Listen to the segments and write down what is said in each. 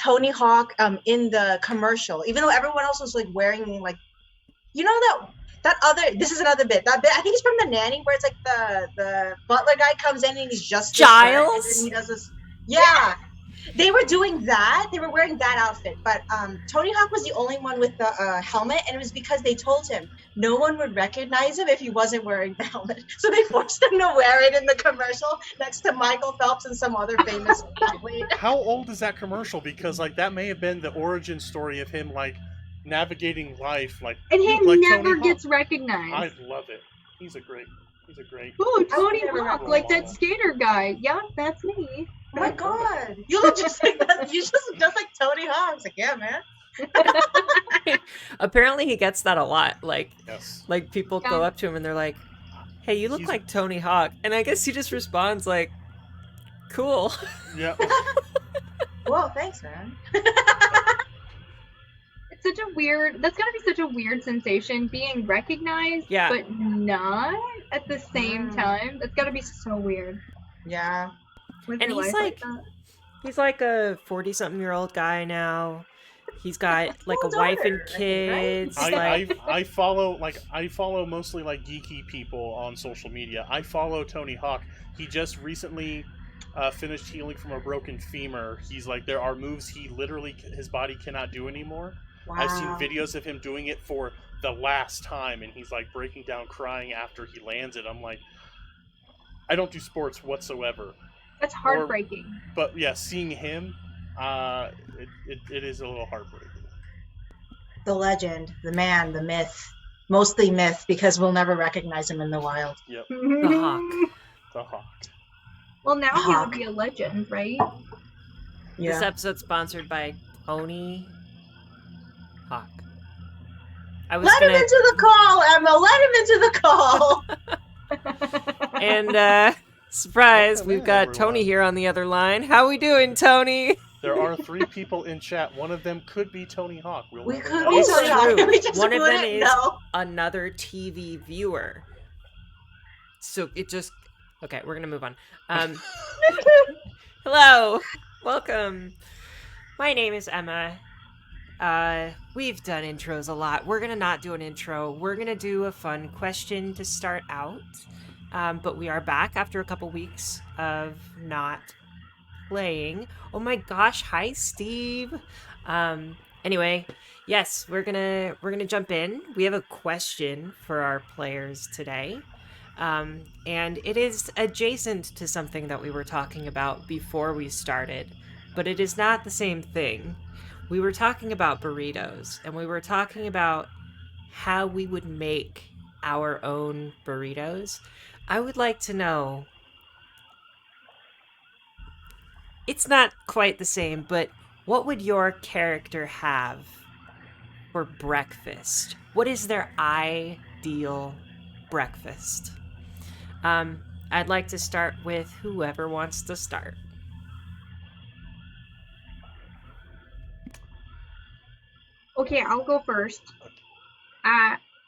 Tony Hawk in the commercial, even though everyone else was like wearing like, you know, that other, this is another bit, that bit I think it's from The Nanny, where it's like the butler guy comes in and he's just this shirt and then Giles? he does this. Yeah, they were doing that. They were wearing that outfit, but Tony Hawk was the only one with the helmet, and it was because they told him no one would recognize him if he wasn't wearing the helmet. So they forced him to wear it in the commercial next to Michael Phelps and some other famous athlete. How old is that commercial? Because like that may have been the origin story of him like navigating life. Like And you he look like never Tony gets Hawk. recognized. I love it. He's a great. Oh, Tony never Hawk, recognized like that him. skater guy. Yeah, that's me. Oh my god, you look just like that. You just like Tony Hawk. It's like, yeah, man. Apparently he gets that a lot. Like, Yes. like people go Yeah. up to him and they're like, "Hey, you look He's- like Tony Hawk," and I guess he just responds like, "Cool." Yeah. Well, thanks, man. It's such a weird. That's gotta be such a weird sensation, being recognized, Yeah. but not at the same Mm. time. That's gotta be so weird. Yeah. Live And your he's life like- that. He's like a 40-something-year-old guy now. He's got like a Cool wife and daughter, I think, right? kids. like, I follow mostly like geeky people on social media. I follow Tony Hawk. He just recently finished healing from a broken femur. He's like, there are moves his body cannot do anymore. Wow. I've seen videos of him doing it for the last time, and he's like breaking down crying after he lands it. I'm like, I don't do sports whatsoever, That's heartbreaking. but yeah, seeing him, it is a little heartbreaking. The legend, the man, the myth. Mostly myth, because we'll never recognize him in the wild. Yep, The Hawk. the Hawk. Well, now he Hawk. would be a legend, right? This Yeah. episode's sponsored by Tony Hawk. I was Let him gonna, into the call, Emma. Let him into the call. and surprise, Welcome we've in, got everyone. Tony here on the other line. How we doing, Tony? There are 3 people in chat. One of them could be Tony Hawk. We'll We never could know. be It's Tony Hawk. true. We just One of them wouldn't is know. another TV viewer. So it just okay. We're gonna move on. Hello, welcome. My name is Emma. We've done intros a lot. We're gonna not do an intro. We're gonna do a fun question to start out. But we are back after a couple weeks of not playing. Oh my gosh! Hi, Steve. Anyway, yes, we're gonna jump in. We have a question for our players today. And it is adjacent to something that we were talking about before we started, but it is not the same thing. We were talking about burritos, and we were talking about how we would make our own burritos. I would like to know. It's not quite the same, but what would your character have for breakfast? What is their ideal breakfast? I'd like to start with whoever wants to start. Okay, I'll go first.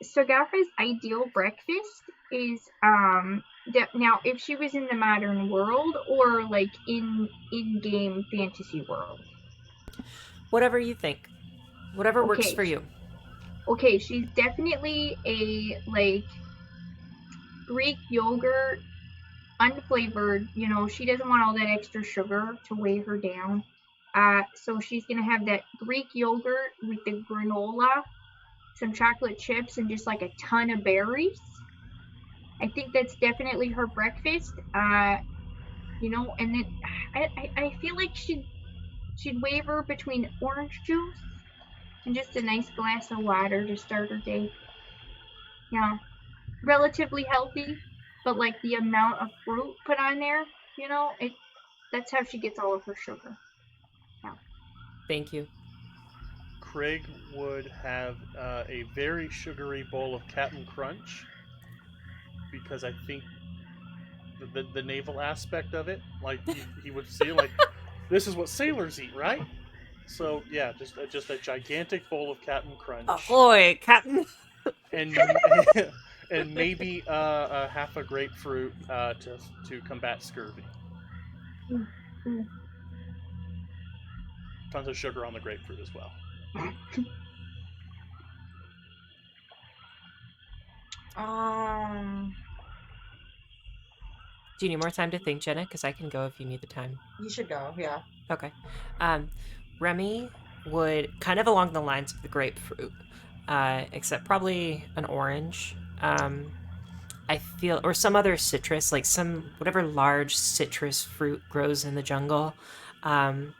So Gafra's ideal breakfast is now if she was in the modern world or like in-game fantasy world. Whatever you think. Whatever works Okay. for you. Okay, she's definitely a like Greek yogurt, unflavored. You know, she doesn't want all that extra sugar to weigh her down. So she's gonna have that Greek yogurt with the granola, some chocolate chips, and just like a ton of berries. I think that's definitely her breakfast. You know, and then I feel like she'd waver between orange juice and just a nice glass of water to start her day. Yeah, relatively healthy, but like the amount of fruit put on there, you know, that's how she gets all of her sugar. Thank you. Craig would have a very sugary bowl of Captain Crunch because I think the naval aspect of it, like he would see like this is what sailors eat, right? So yeah, just a gigantic bowl of Captain Crunch Ahoy, Captain! and and maybe a half a grapefruit to combat scurvy. tons of sugar on the grapefruit as well. Um, Do you need more time to think, Jenna? Because I can go if you need the time. you should go. Yeah. Okay. Remy would kind of along the lines of the grapefruit, except probably an orange. I feel, or some other citrus, like some whatever large citrus fruit grows in the jungle. Um,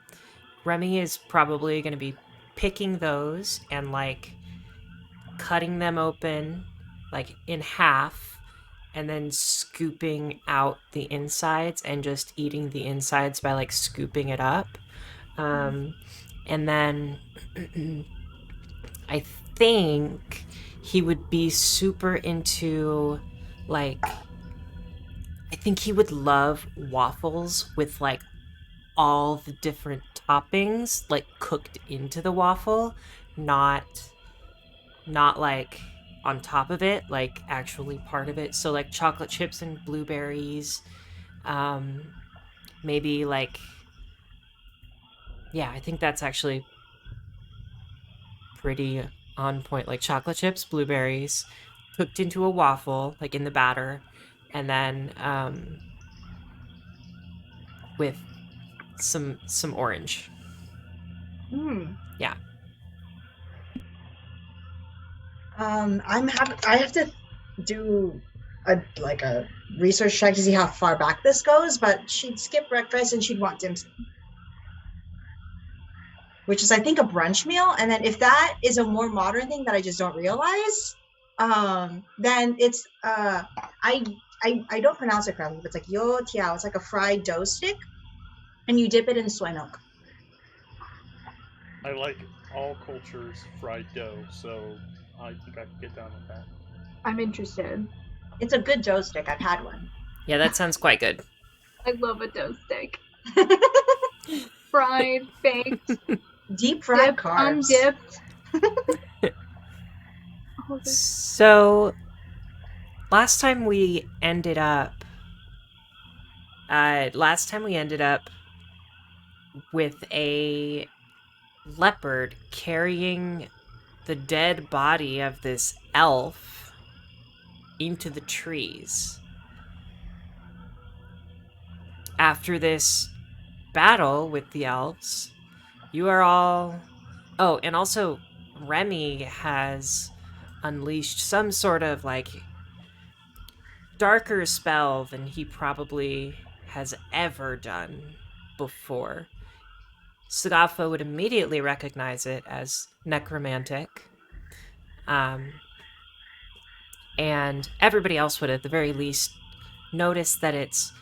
Remy is probably going to be picking those and like cutting them open, like in half, and then scooping out the insides and just eating the insides by like scooping it up. Um, and then I think he would be super into like I think he would love waffles with like all the different toppings like cooked into the waffle, not like on top of it, like actually part of it. So like chocolate chips and blueberries, maybe like yeah, I think that's actually pretty on point. Like chocolate chips, blueberries, cooked into a waffle, like in the batter, and then with some orange. Hmm. Yeah. I have to do a research check to see how far back this goes, but she'd skip breakfast and she'd want dim sum, which is I think a brunch meal. And then if that is a more modern thing that I just don't realize, then it's I don't pronounce it correctly, but it's like yo tiao. It's like a fried dough stick, and you dip it in soy milk. I like all cultures fried dough, so I think I could get down with that. I'm interested. It's a good dough stick. I've had one. Yeah, that sounds quite good. I love a dough stick. Fried, baked, Deep fried dipped, carbs. undipped. So last time we ended up with a leopard carrying the dead body of this elf into the trees. After this battle with the elves, you are all... Oh, and also Remy has unleashed some sort of like darker spell than he probably has ever done before. Sagafa would immediately recognize it as necromantic. And everybody else would, at the very least, notice that it's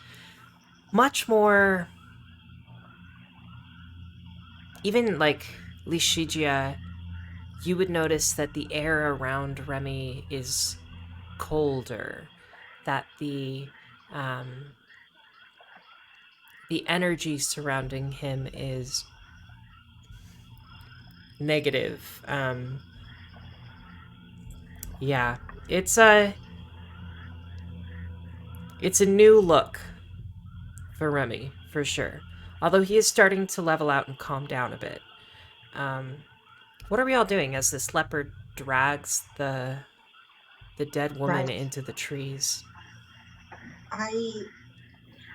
much more. Even like Lishigia, you would notice that the air around Remy is colder, that the energy surrounding him is negative. Yeah, it's a new look for Remy for sure. Although he is starting to level out and calm down a bit. What are we all doing as this leopard drags the dead woman Right. into the trees?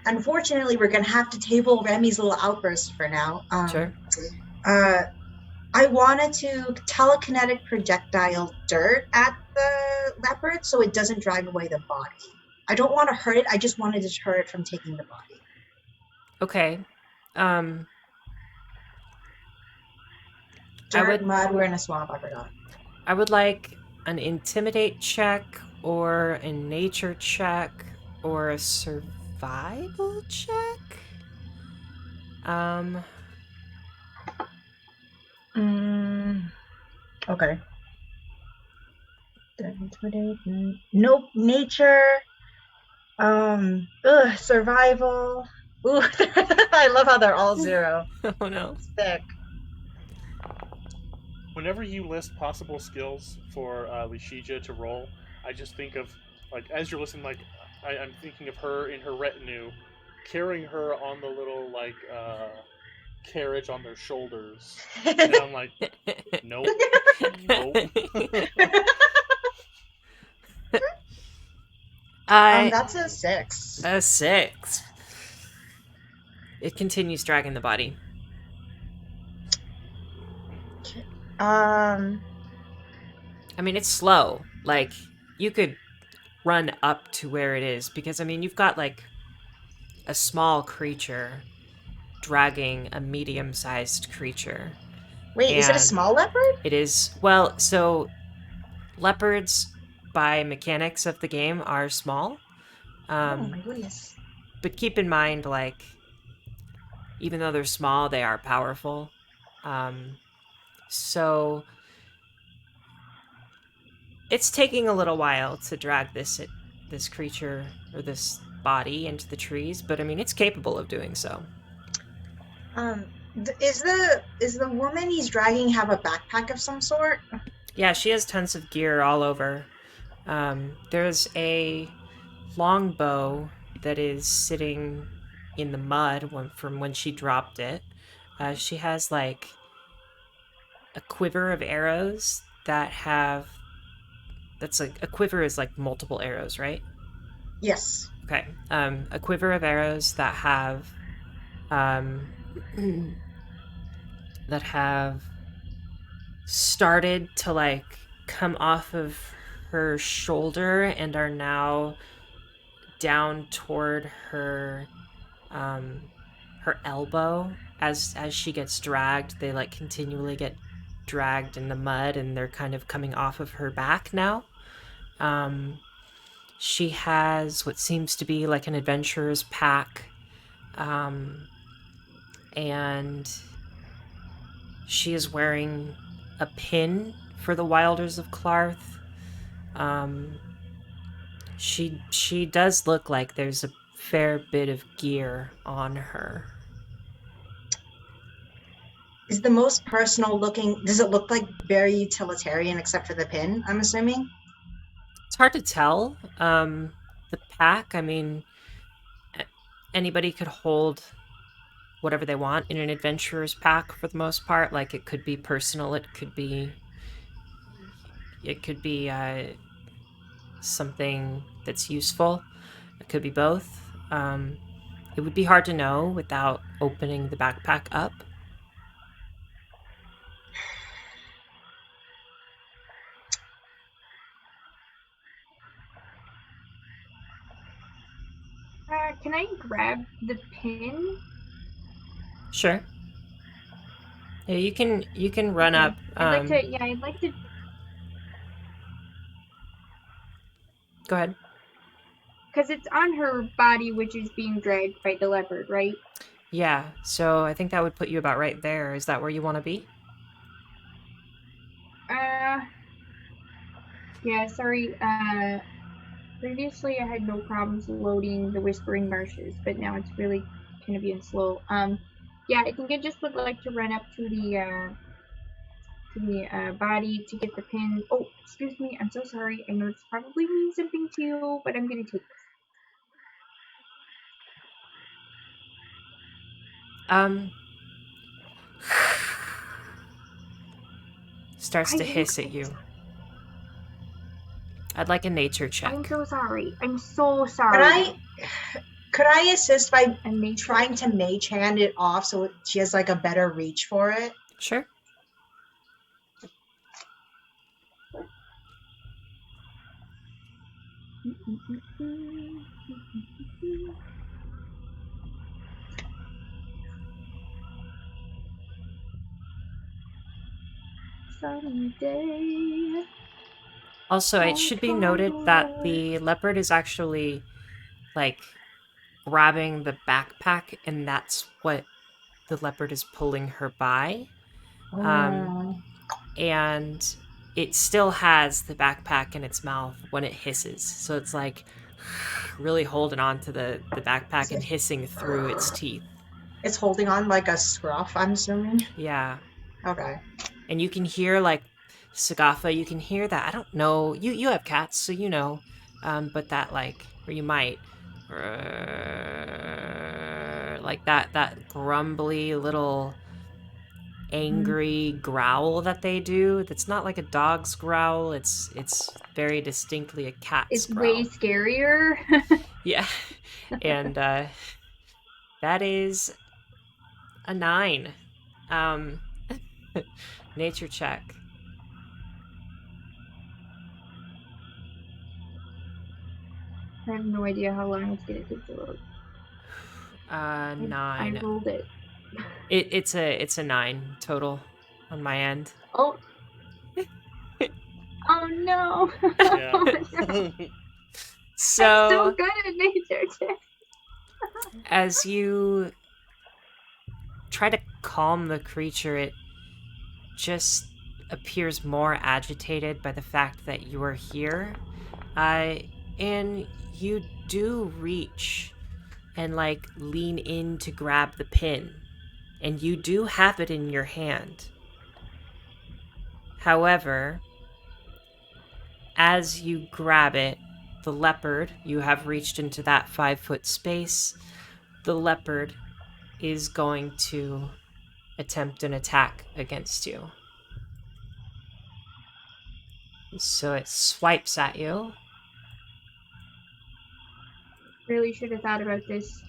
Unfortunately, we're gonna have to table Remy's little outburst for now. Sure. I wanted to telekinetic projectile dirt at the leopard so it doesn't drag away the body. I don't want to hurt it. I just want to deter it from taking the body. Okay. Dirt, mud. We're in a swamp. I forgot. I would like an intimidate check or a nature check or a survival check. Okay. Intimidate. Nope. Nature. Survival. Ooh, I love how they're all 0. Oh no. Sick. Whenever you list possible skills for Lishija to roll, I just think of, like, as you're listening, like, I'm thinking of her in her retinue, carrying her on the little, like, carriage on their shoulders. And I'm like, nope, nope. uh, That's a 6. a 6. It continues dragging the body. Um, I mean, it's slow. Like, you could run up to where it is because, I mean, you've got like a small creature dragging a medium sized creature. wait, is it a And small leopard? it is, well, so leopards, by mechanics of the game, are small. Oh Um, my goodness. but keep in mind, like, even though they're small, they are powerful. So it's taking a little while to drag this creature or this body into the trees, but I mean, it's capable of doing so. Um, is the woman he's dragging have a backpack of some sort? Yeah, she has tons of gear all over. There's a longbow that is sitting in the mud from when she dropped it. She has like a quiver of arrows that have. That's like a quiver is like multiple arrows, right? Yes. Okay. A quiver of arrows that have um, that have started to like come off of her shoulder and are now down toward um, her elbow as she gets dragged. They like continually get dragged in the mud, and they're kind of coming off of her back now. Um, she has what seems to be like an adventurer's pack, and she is wearing a pin for the Wilders of Clarth. Um, she does look like there's a fair bit of gear on her. Is the most personal looking, does it look like very utilitarian except for the pin, I'm assuming? It's hard to tell. The pack, I mean, anybody could hold whatever they want in an adventurer's pack for the most part. Like, it could be personal, it could be something that's useful. It could be both. It would be hard to know without opening the backpack up. Can I grab the pin? Sure. Yeah, you can run Okay. up. I'd like to. Yeah, I'd like to. Go ahead. Because it's on her body, which is being dragged by the leopard, right? Yeah, so I think that would put you about right there. Is that where you want to be? Yeah. Sorry. Previously I had no problems loading the Whispering Marshes, but now it's really kind of being slow. Yeah, I think I just would like to run up to the body to get the pin. Oh, excuse me, I'm so sorry. I know it's probably means something to you, but I'm gonna take this. Starts to hiss at you. I'd like a nature check. I'm so sorry. I'm so sorry. Could I assist by A nature trying to mage hand it off so she has like a better reach for it? Sure. Sunny day. Also, it should be noted that the leopard is actually like grabbing the backpack, and that's what the leopard is pulling her by. And it still has the backpack in its mouth when it hisses. So it's like really holding on to the backpack and hissing through its teeth. It's holding on like a scruff, I'm assuming. Yeah. Okay. And you can hear like Sagafa, you can hear that. I don't know. You have cats, so you know. But that like, or you might, it, like that grumbly little angry growl that they do. That's not like a dog's growl. It's very distinctly a cat's It's growl. way scarier. Yeah. And that is a 9. Nature check. I have no idea how long it's gonna take to load. 9. I rolled it. It's a 9 total on my end. Oh. Oh no. Yeah. Oh, no. So I'm so good at nature check. as you try to calm the creature, it just appears more agitated by the fact that you are here. And you do reach and like lean in to grab the pin, and you do have it in your hand. However, as you grab it, the leopard, you have reached into that 5-foot space. The leopard is going to attempt an attack against you. So it swipes at you. Really should have thought about this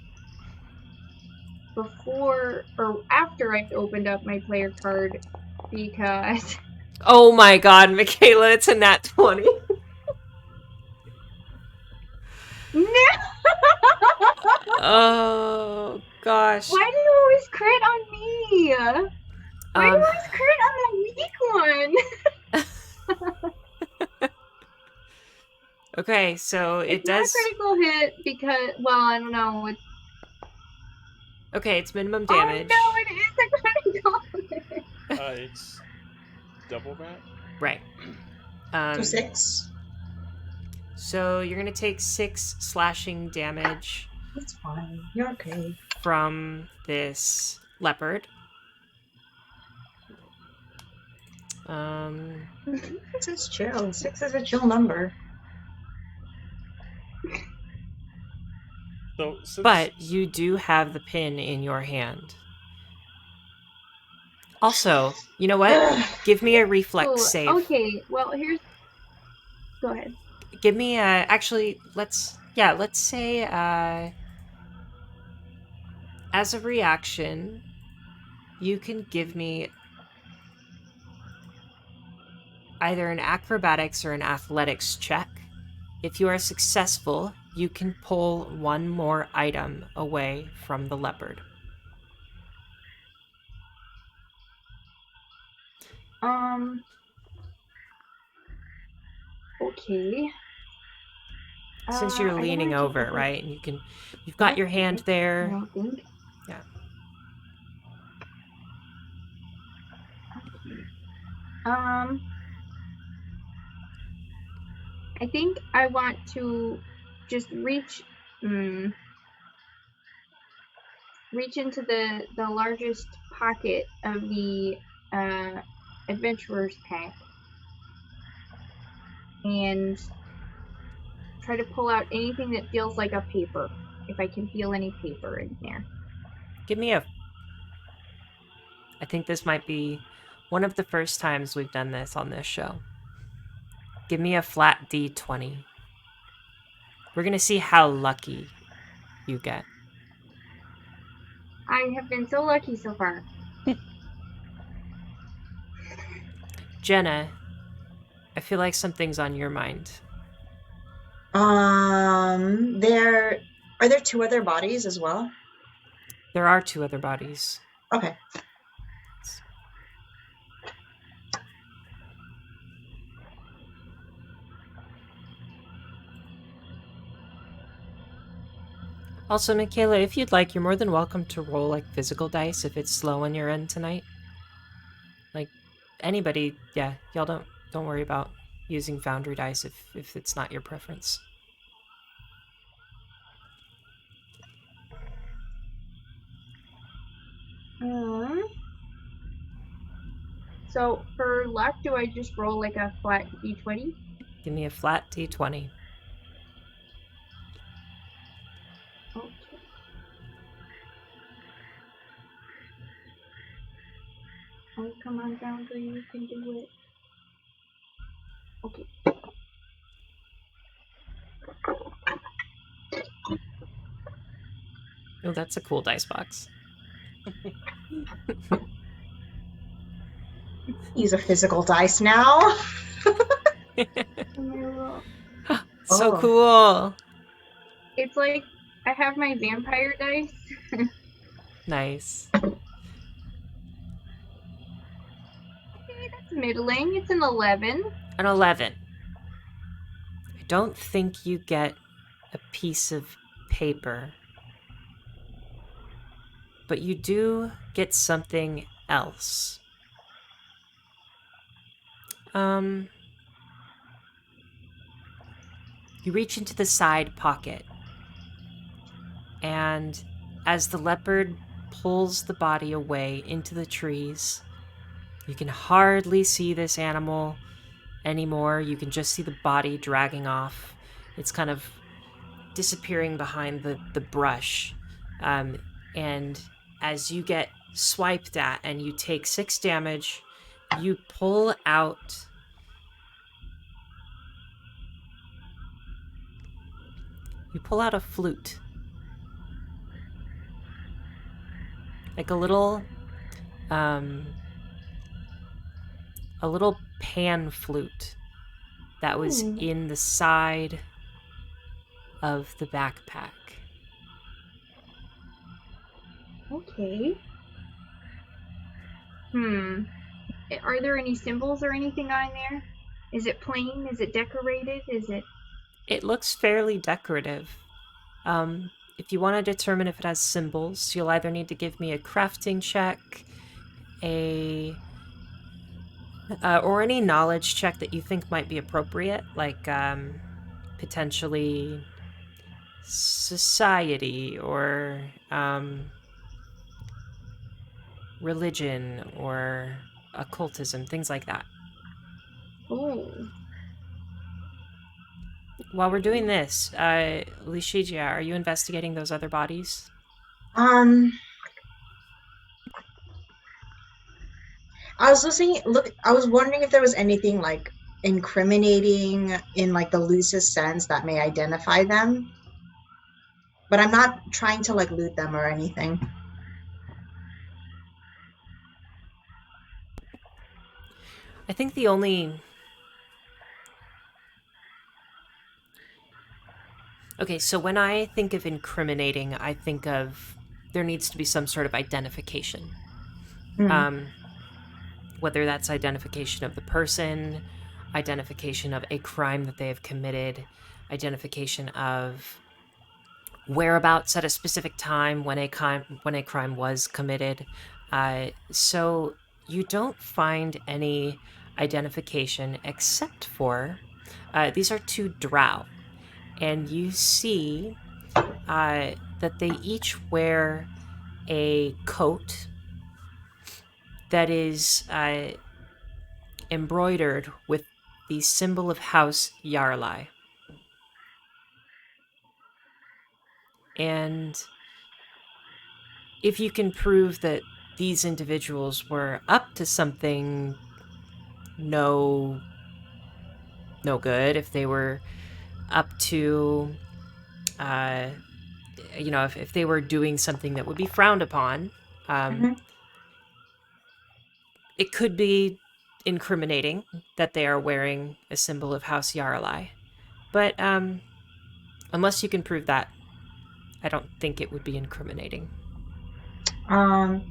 before or after I opened up my player card, because Oh my god, Michaela, it's a nat 20. no. Oh gosh. Why do you always crit on me? Why do you always crit on the weak one? Okay, so It's it does. not a critical hit because, well, I don't know. Okay, it's minimum damage. Oh no, it is a critical hit. It's double that. Right. So 6. So you're gonna take 6 slashing damage That's fine. You're okay. from this leopard. This is chill. 6 is a chill number. So since, But you do have the pin in your hand. Also, you know what? Give me a reflex Oh, save. okay, well, here's. Go ahead. Give me a. Actually, let's say as a reaction, you can give me either an acrobatics or an athletics check. If you are successful, you can pull one more item away from the leopard. Okay. Since you're leaning over, right? And you've got your hand I there. don't think. Yeah. Okay. I think I want to just reach into the largest pocket of the adventurer's pack and try to pull out anything that feels like a paper, if I can feel any paper in there. Give me a. I think this might be one of the first times we've done this on this show. Give me a flat D20. We're gonna see how lucky you get. I have been so lucky so far. Jenna, I feel like something's on your mind. There are there 2 other bodies as well? There are 2 other bodies. Okay. Also, Michaela, if you'd like, you're more than welcome to roll like physical dice if it's slow on your end tonight. Like anybody, yeah, y'all don't worry about using Foundry dice if it's not your preference. So for luck, do I just roll like a flat d20? Give me a flat D20. Okay. no boundary, you can do it. Okay. Oh, that's a cool dice box. Use a physical dice now. So Oh. cool. It's like I have my vampire dice. Nice. Okay, that's middling. It's an 11. An 11. I don't think you get a piece of paper, but you do get something else. You reach into the side pocket, and as the leopard pulls the body away into the trees, you can hardly see this animal anymore. You can just see the body dragging off. It's kind of disappearing behind the brush. And as you get swiped at and you take 6 damage, you pull out a flute. Like a little pan flute that was Ooh. in the side of the backpack. Okay. Are there any symbols or anything on there? Is it plain? Is it decorated? Is it... It looks fairly decorative. If you want to determine if it has symbols, you'll either need to give me a crafting check, or any knowledge check that you think might be appropriate, like potentially society or religion or occultism, things like that. Oh. While we're doing this, Lishijia, are you investigating those other bodies? I was I was wondering if there was anything like incriminating in like the loosest sense that may identify them. But I'm not trying to like loot them or anything. I think the only... Okay, so when I think of incriminating, I think of there needs to be some sort of identification. Whether that's identification of the person, identification of a crime that they have committed, identification of whereabouts at a specific time when a crime was committed. So you don't find any identification except for these are 2 drow, and you see that they each wear a coat that is embroidered with the symbol of House Yarlai. And if you can prove that these individuals were up to something no good, if they were up to, if they were doing something that would be frowned upon, it could be incriminating that they are wearing a symbol of House Yarlai. But unless you can prove that, I don't think it would be incriminating. I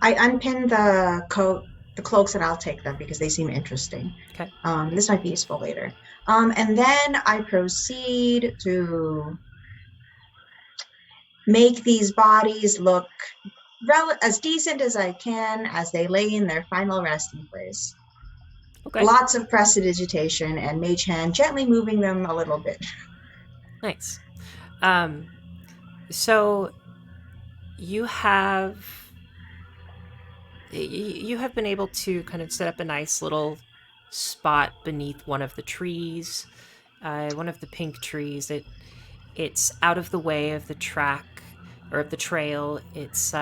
unpin the cloaks, and I'll take them because they seem interesting. Okay. This might be useful later. And then I proceed to make these bodies look as decent as I can as they lay in their final resting place. Okay. Lots of prestidigitation and mage hand gently moving them a little bit. Nice. So you have been able to kind of set up a nice little spot beneath one of the trees, one of the pink trees. It's out of the way of the track or of the trail. It's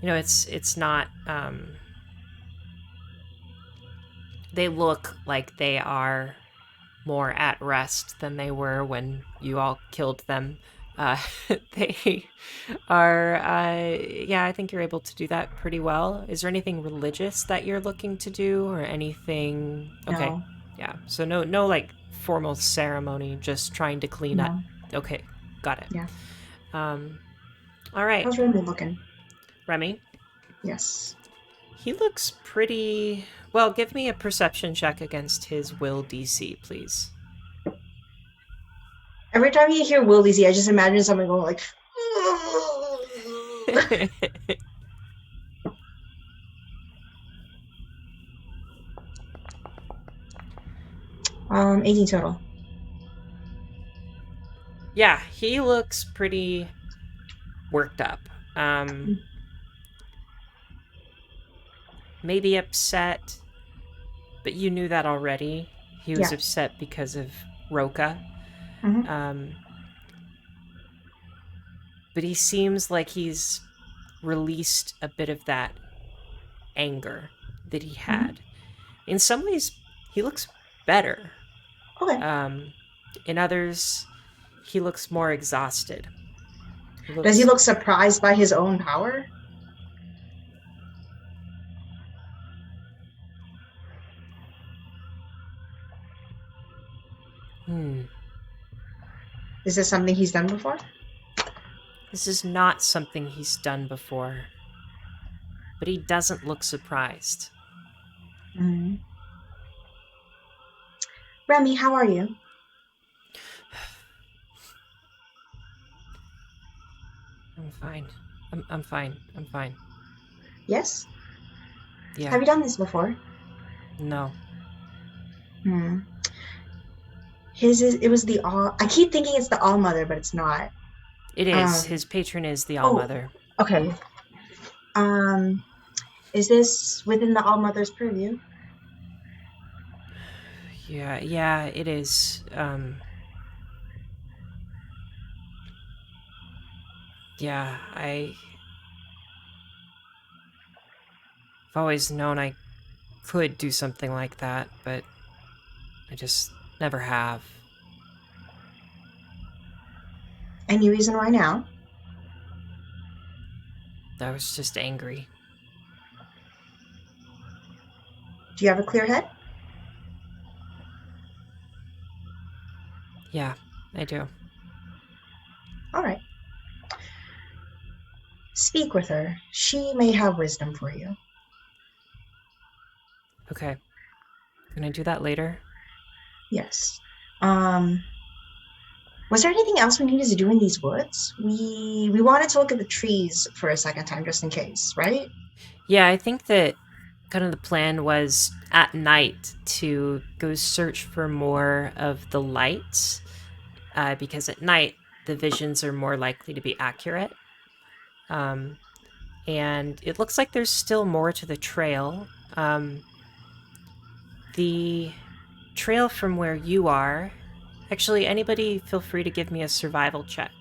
it's not. They look like they are more at rest than they were when you all killed them. Uh, they are, yeah, I think you're able to do that pretty well. Is there anything religious that you're looking to do or anything? Okay, No, yeah. So no, like formal ceremony, just trying to clean up. no, Okay, got it. yeah. Um, all right, How's Remy looking? Remy. Yes. He looks pretty well. Give me a perception check against his will DC, please. Every time you hear Will Lizzie, I just imagine someone going like, 18 total. Yeah, he looks pretty worked up. Maybe upset, but you knew that already. He was Yeah. upset because of Roka. Mhm. But he seems like he's released a bit of that anger that he Mhm. had. In some ways, he looks better. Okay. In others, he looks more exhausted. Does he look surprised by his own power? Hmm. Is this something he's done before? This is not something he's done before. But he doesn't look surprised. Mhm. Remy, how are you? I'm fine. I'm fine. I'm fine. Yes. Yeah. Have you done this before? No. Hmm. It was the all. I keep thinking it's the All Mother, but it's not. It is. His patron is the Oh, All-Mother. okay. Um, is this within the All Mother's purview? Yeah, it is. Yeah, I've always known I could do something like that, but I just never have. Any reason why now? I was just angry. Do you have a clear head? Yeah, I do. All right. Speak with her. She may have wisdom for you. Okay. Can I do that later? Yes. Um, was there anything else we needed to do in these woods? We wanted to look at the trees for a second time just in case, right? Yeah, I think that kind of the plan was at night to go search for more of the lights, because at night the visions are more likely to be accurate. Um, and it looks like there's still more to the trail. The trail from where you are. Actually, anybody feel free to give me a survival check.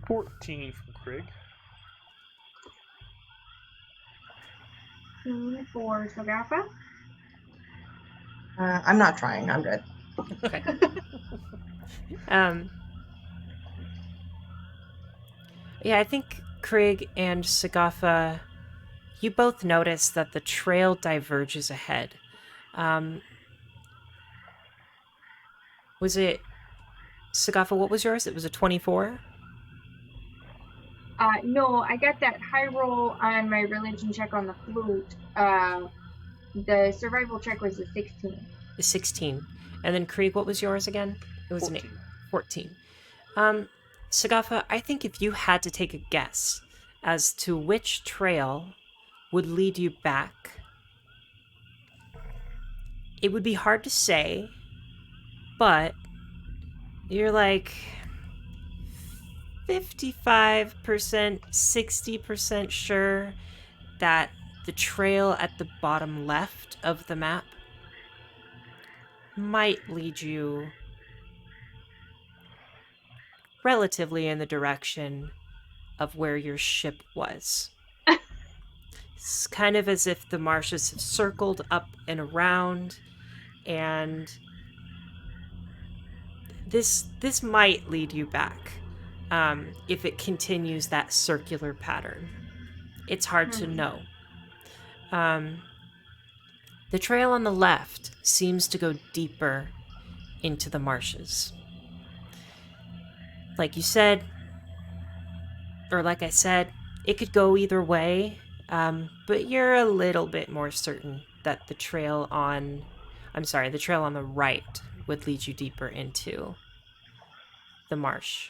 14 from Craig. 15 for Sagafa. I'm not trying. I'm good. Okay. um, yeah, I think Krieg and Sagafa, you both notice that the trail diverges ahead. Was it Sagafa? What was yours? It was a 24. No, I got that high roll on my religion check on the flute. The survival check was a 16. A 16. And then Krieg, what was yours again? It was 14. 14. Sagafa, I think if you had to take a guess as to which trail would lead you back, it would be hard to say, but you're like 55%, 60% sure that the trail at the bottom left of the map might lead you relatively in the direction of where your ship was. It's kind of as if the marshes have circled up and around, and this might lead you back if it continues that circular pattern. It's hard to know. The trail on the left seems to go deeper into the marshes. Like you said, or like I said, it could go either way, but you're a little bit more certain that the trail on the right would lead you deeper into the marsh.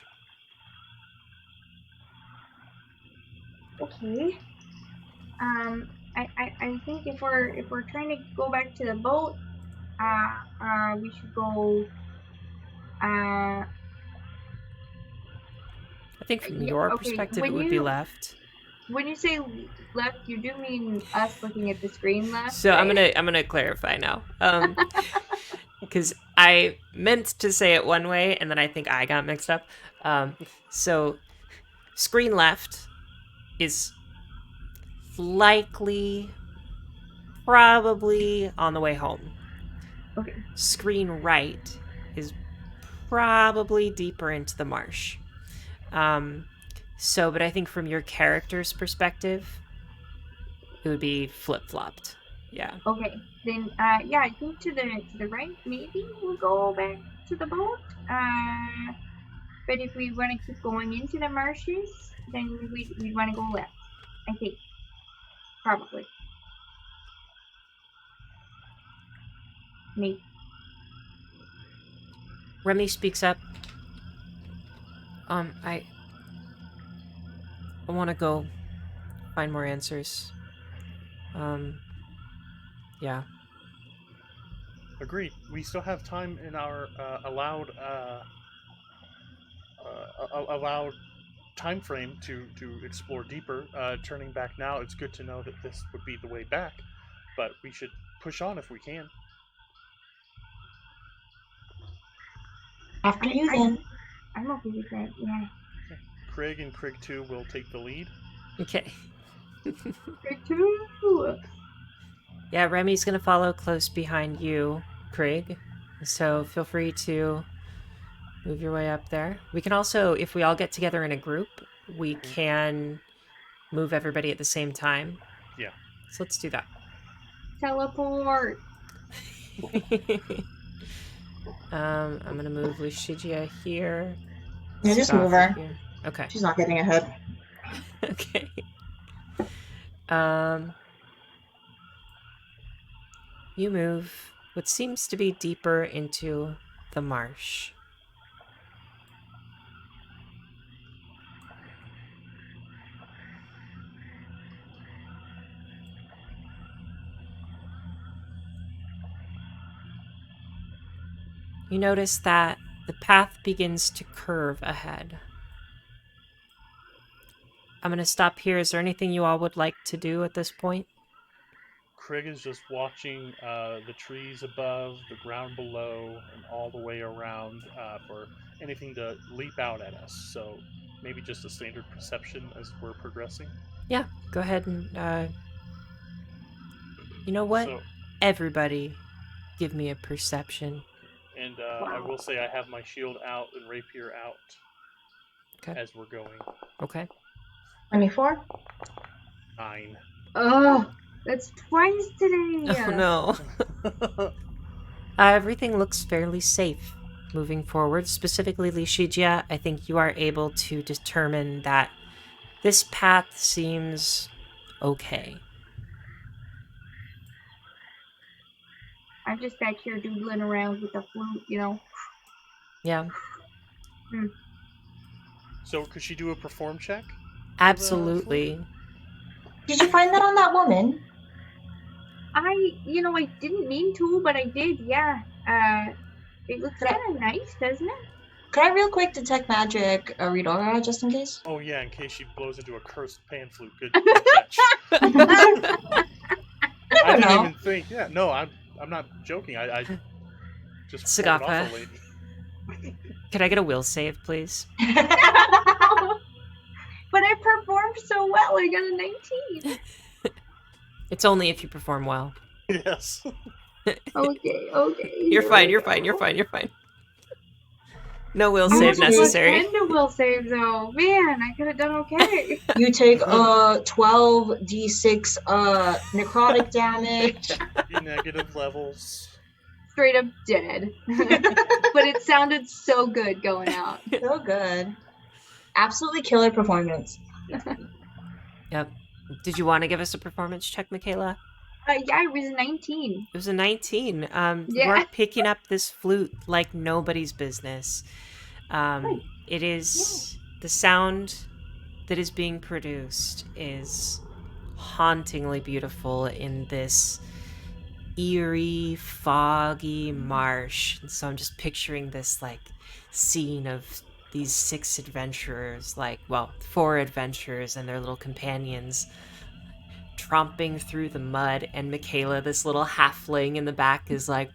Okay. I think if we're trying to go back to the boat, we should go. I think from Yeah, your okay. perspective, it would be left. When you say left, you do mean us looking at the screen left, So right? I'm gonna clarify now, because I meant to say it one way, and then I think I got mixed up. So screen left is likely, probably on the way home. Okay. Screen right is probably deeper into the marsh. But I think from your character's perspective, it would be flip flopped. Yeah. Okay. Then, yeah, I think to the right. Maybe we'll go back to the boat. But if we want to keep going into the marshes, then we want to go left. I think. Probably. Maybe. Remy speaks up. I want to go find more answers. Yeah. Agreed. We still have time in our allowed time frame to explore deeper. Turning back now, it's good to know that this would be the way back, but we should push on if we can. After you, then. I'm okay with that. Yeah. Craig and Craig 2 will take the lead. Okay. Craig too. Yeah, Remy's gonna follow close behind you, Craig. So feel free to move your way up there. We can also, if we all get together in a group, we can move everybody at the same time. Yeah. So let's do that. Teleport. I'm gonna move Lucidia here. Yeah, just move her. Here. Okay. She's not getting ahead. Okay. You move what seems to be deeper into the marsh. You notice that the path begins to curve ahead. I'm going to stop here. Is there anything you all would like to do at this point? Craig is just watching the trees above, the ground below, and all the way around for anything to leap out at us. So maybe just a standard perception as we're progressing. Yeah, go ahead and... you know what? So, everybody give me a perception. And I will say I have my shield out and rapier out as we're going. Okay. 24? 9. Oh, that's twice today. Oh no. Everything looks fairly safe moving forward. Specifically, Lucidia, I think you are able to determine that this path seems okay. I'm just back here doodling around with the flute, you know. Yeah. So could she do a perform check? Absolutely. Did you find that on that woman? I didn't mean to, but I did, yeah. It looks kind of nice, doesn't it? Could I real quick detect magic read aura just in case? Oh yeah, in case she blows into a cursed pan flute. Good catch. I I don't didn't know. even think. Yeah, no, I'm not joking. I just pulled it off Sagapa. a lady. Could I get a will save, please? But I performed so well. I got a 19. It's only if you perform well. Yes. Okay. You're here fine, we you're fine, you're go. fine, you're fine. No will You save take- necessary. And a will save though. Man, I could have done okay. You take 12d6 necrotic damage. Be negative levels. Straight up dead. But it sounded so good going out. So good. Absolutely killer performance. Yep. Did you want to give us a performance check, Michaela? Yeah, it was 19. It was a 19. You Yeah. are picking up this flute like nobody's business. Right. It is the sound that is being produced is hauntingly beautiful in this eerie, foggy marsh. And so I'm just picturing this like scene of these 6 adventurers, like, well, 4 adventurers and their little companions tromping through the mud, and Michaela, this little halfling in the back, is like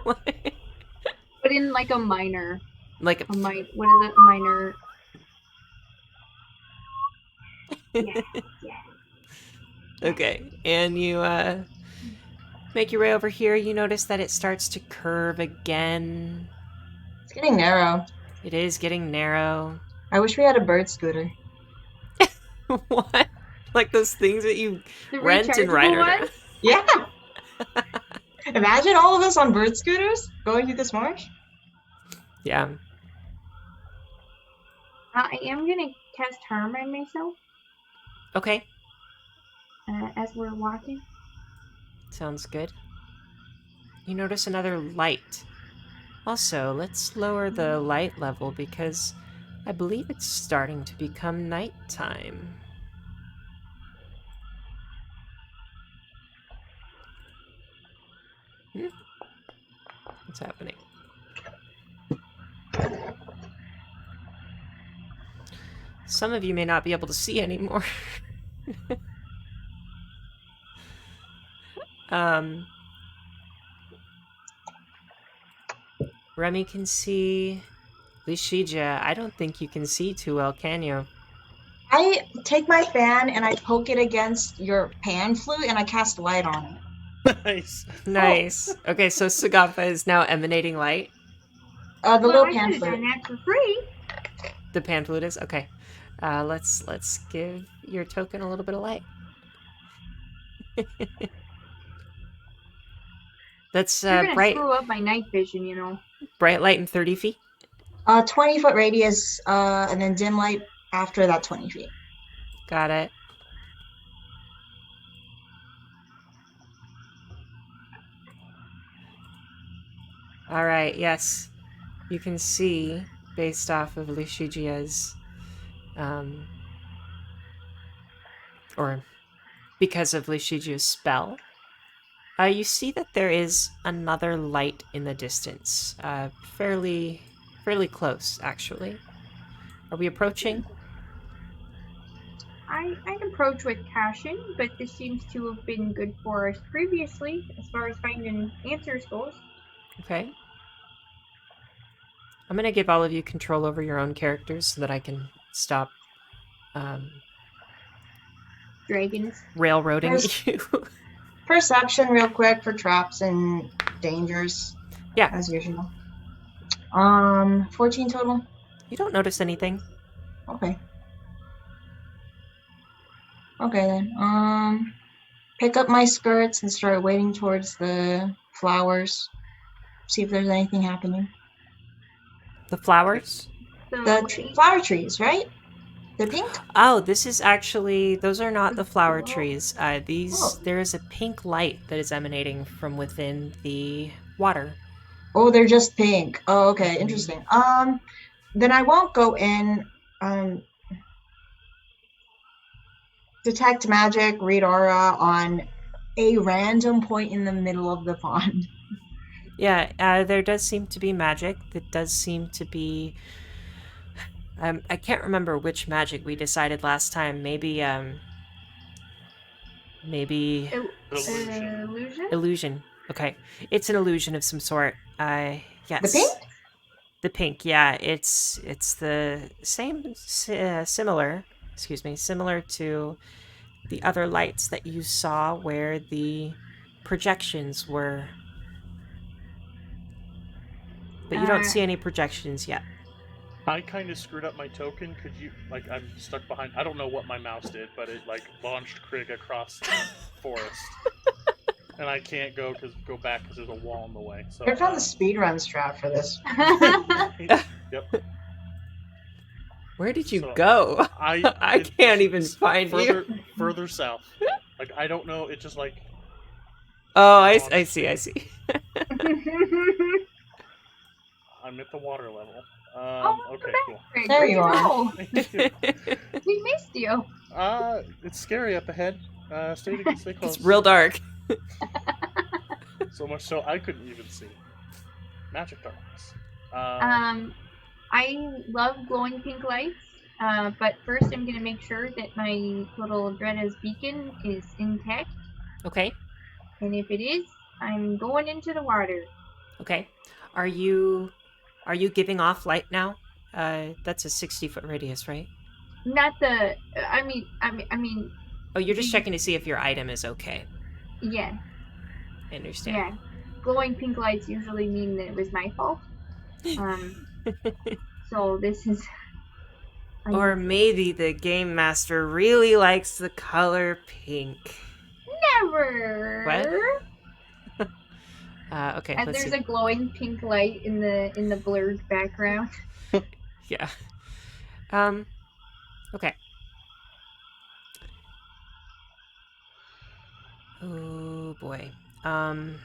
But in like a minor. like What is it? Minor. Yeah. okay. And you make your way over here. You notice that it starts to curve again. It's getting narrow. It is getting narrow. I wish we had a bird scooter. What? Like those things that you The rent and ride rechargeable around? one? Yeah. Imagine all of us on bird scooters going through this marsh. Yeah. I am gonna cast Harm on myself Okay. as we're walking. Sounds good. You notice another light. Also, let's lower the light level because I believe it's starting to become nighttime. What's happening? Some of you may not be able to see anymore. Remy can see. Lishija, I don't think you can see too well, can you? I take my fan and I poke it against your pan flute and I cast light on it. Nice. Nice. Okay, so Sagafa is now emanating light. The Well, little I pan could have done flute. that for free. The pan flute is okay. Let's give your token a little bit of light. That's You're gonna bright screw up my night vision, you know. bright light in 30 feet. 20-foot radius, and then dim light after that 20 feet. Got it. All right. Yes, you can see based off of Lishijia's, or because of Lishijia's spell. You see that there is another light in the distance, fairly close, actually. Are we approaching? I approach with caution, but this seems to have been good for us previously, as far as finding answers goes. Okay. I'm gonna give all of you control over your own characters so that I can stop Dragons. railroading Yes. you. Perception real quick for traps and dangers. Yeah. As usual. 14 total. You don't notice anything. Okay. Okay then. Pick up my skirts and start wading towards the flowers. See if there's anything happening. The flowers? So The flower trees, right? They're pink? Oh, this is actually, those are not the flower trees. There is a pink light that is emanating from within the water. Oh, they're just pink. Oh, okay, interesting. Then I won't go in. Detect magic, read aura on a random point in the middle of the pond. Yeah, there does seem to be magic. That does seem to be... I can't remember which magic we decided last time. Maybe Illusion. illusion? illusion. Okay. It's an illusion of some sort. Yes. The pink? The pink, yeah. It's the same, similar to the other lights that you saw where the projections were. But you don't Uh, see any projections yet. I kind of screwed up my token. Could you, like, I'm stuck behind. I don't know what my mouse did, but it like launched Krieg across the forest, and I can't go back because there's a wall in the way. So They're on the speedrun strat for this. yep. Where did you So go? I I can't even it's find you. further south. Like I don't know. It just like Oh, I launched. see. I'm at the water level. Oh, Okay, cool. Greg, There where'd you are. go? Thank you. We missed you. It's scary up ahead. Stay close. It's real dark. So much so I couldn't even see. Magic darkness. I love glowing pink lights. But first, I'm gonna make sure that my little Dreda's beacon is intact. Okay. And if it is, I'm going into the water. Okay. Are you giving off light now? That's a 60-foot radius, right? Not the. I mean. Oh, you're just checking to see if your item is okay. Yeah. I understand. Yeah. Glowing pink lights usually mean that it was my fault. So this is. Or maybe the game master really likes the color pink. Never. What? Okay. And Let's there's see. a glowing pink light in the blurred background. Yeah. Okay. Oh boy. Want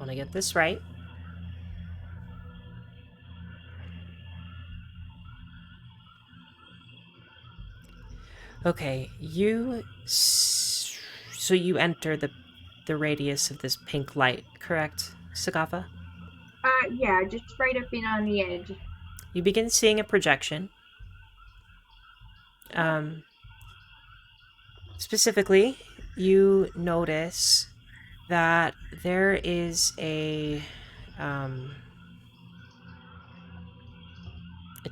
to get this right. Okay, so you enter the radius of this pink light, correct, Sagafa? Yeah, just right up in on the edge. You begin seeing a projection. Specifically, you notice that there is a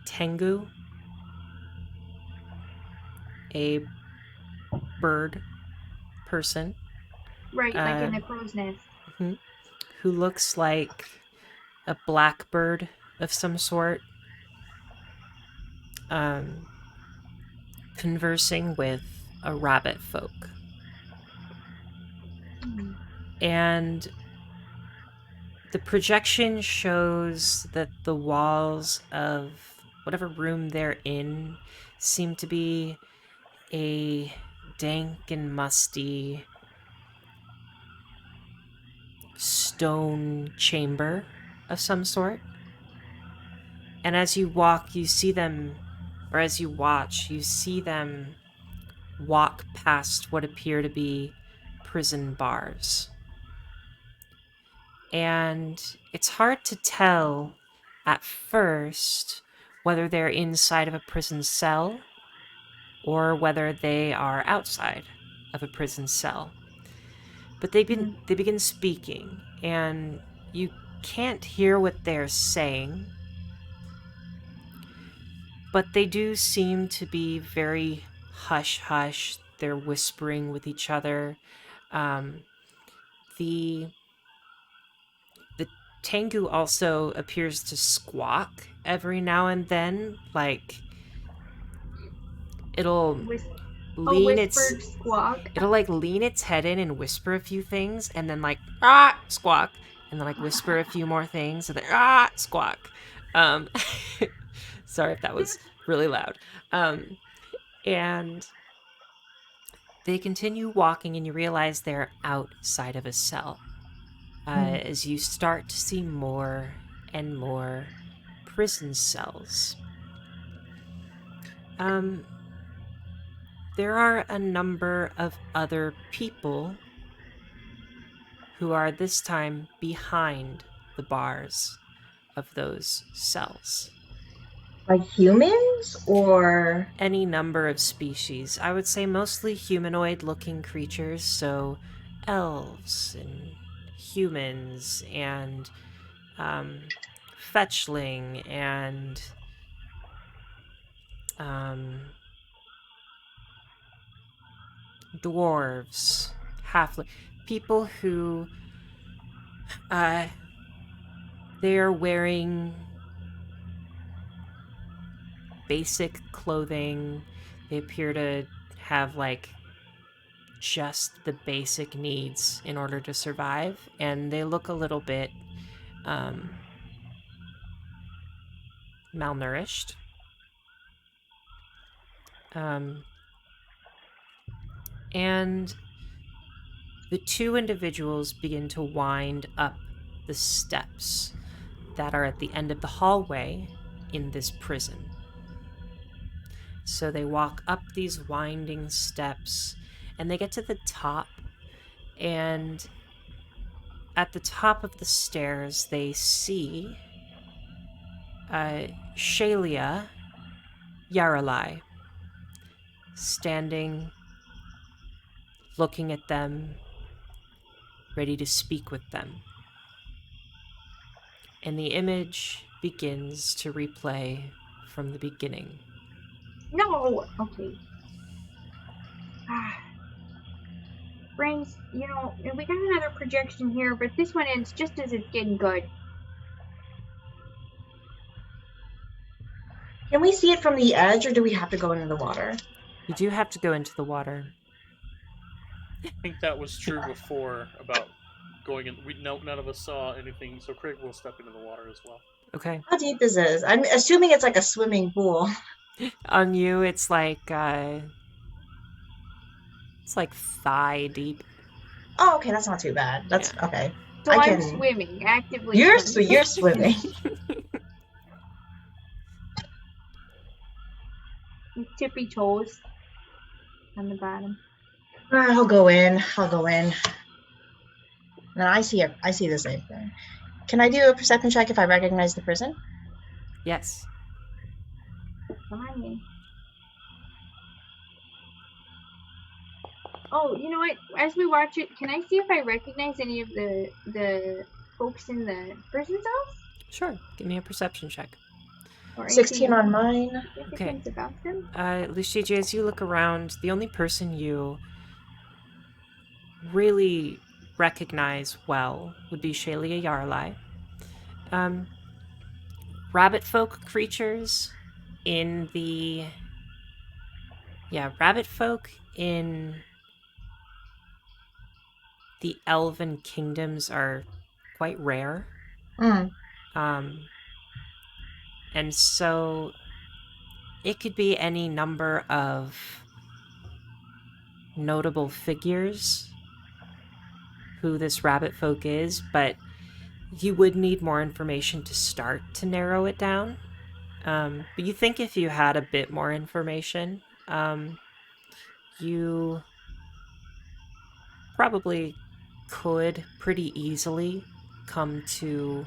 tengu, a bird person, Right, like in the crow's nest. who looks like a blackbird of some sort, conversing with a rabbit folk. And the projection shows that the walls of whatever room they're in seem to be a dank and musty stone chamber of some sort. And as you walk, you see them, or as you watch, you see them walk past what appear to be prison bars. And it's hard to tell at first whether they're inside of a prison cell or whether they are outside of a prison cell. But they begin speaking, and you can't hear what they're saying, but they do seem to be very hush-hush. They're whispering with each other. The Tengu also appears to squawk every now and then, like it'll lean its squawk. it'll like lean its head in and whisper a few things, and then like squawk, and then like whisper a few more things, and then squawk. Sorry if that was really loud. And they continue walking, and you realize they're outside of a cell. As you start to see more and more prison cells. There are a number of other people who are this time behind the bars of those cells. Like humans or Any number of species. I would say mostly humanoid looking creatures, so elves and humans and fetchling and um, dwarves, halfling, people who uh, they are wearing basic clothing. They appear to have like just the basic needs in order to survive, and they look a little bit um, malnourished. Um, and the two individuals begin to wind up the steps that are at the end of the hallway in this prison. So they walk up these winding steps and they get to the top, and at the top of the stairs, they see Shalia Yaralai standing, looking at them, ready to speak with them. And the image begins to replay from the beginning. No! Okay. Brains, we got another projection here, but this one ends just as it's getting good. can we see it from the edge, or do we have to go into the water? You do have to go into the water. I think that was true before about going in. None of us saw anything, so Craig will step into the water as well. Okay. How deep is this? I'm assuming it's like a swimming pool. On you, it's like thigh deep. Oh, okay, that's not too bad. That's okay. So I'm swimming, actively You're swimming. you're swimming. With tippy toes on the bottom. I'll go in. No, I see it. I see the same thing. Can I do a perception check if I recognize the prison? Yes. Come on in. Oh, you know what? As we watch it, can I see if I recognize any of the folks in the prison cells? Sure. Give me a perception check. Or 16 on mine. Okay. About them? Lucia, as you look around, the only person you really recognize well would be Shalia Yarlai. Rabbit folk creatures in the... Yeah, rabbit folk in the elven kingdoms are quite rare. And so it could be any number of notable figures who this rabbit folk is, but you would need more information to start to narrow it down. But you think if you had a bit more information, you probably could pretty easily come to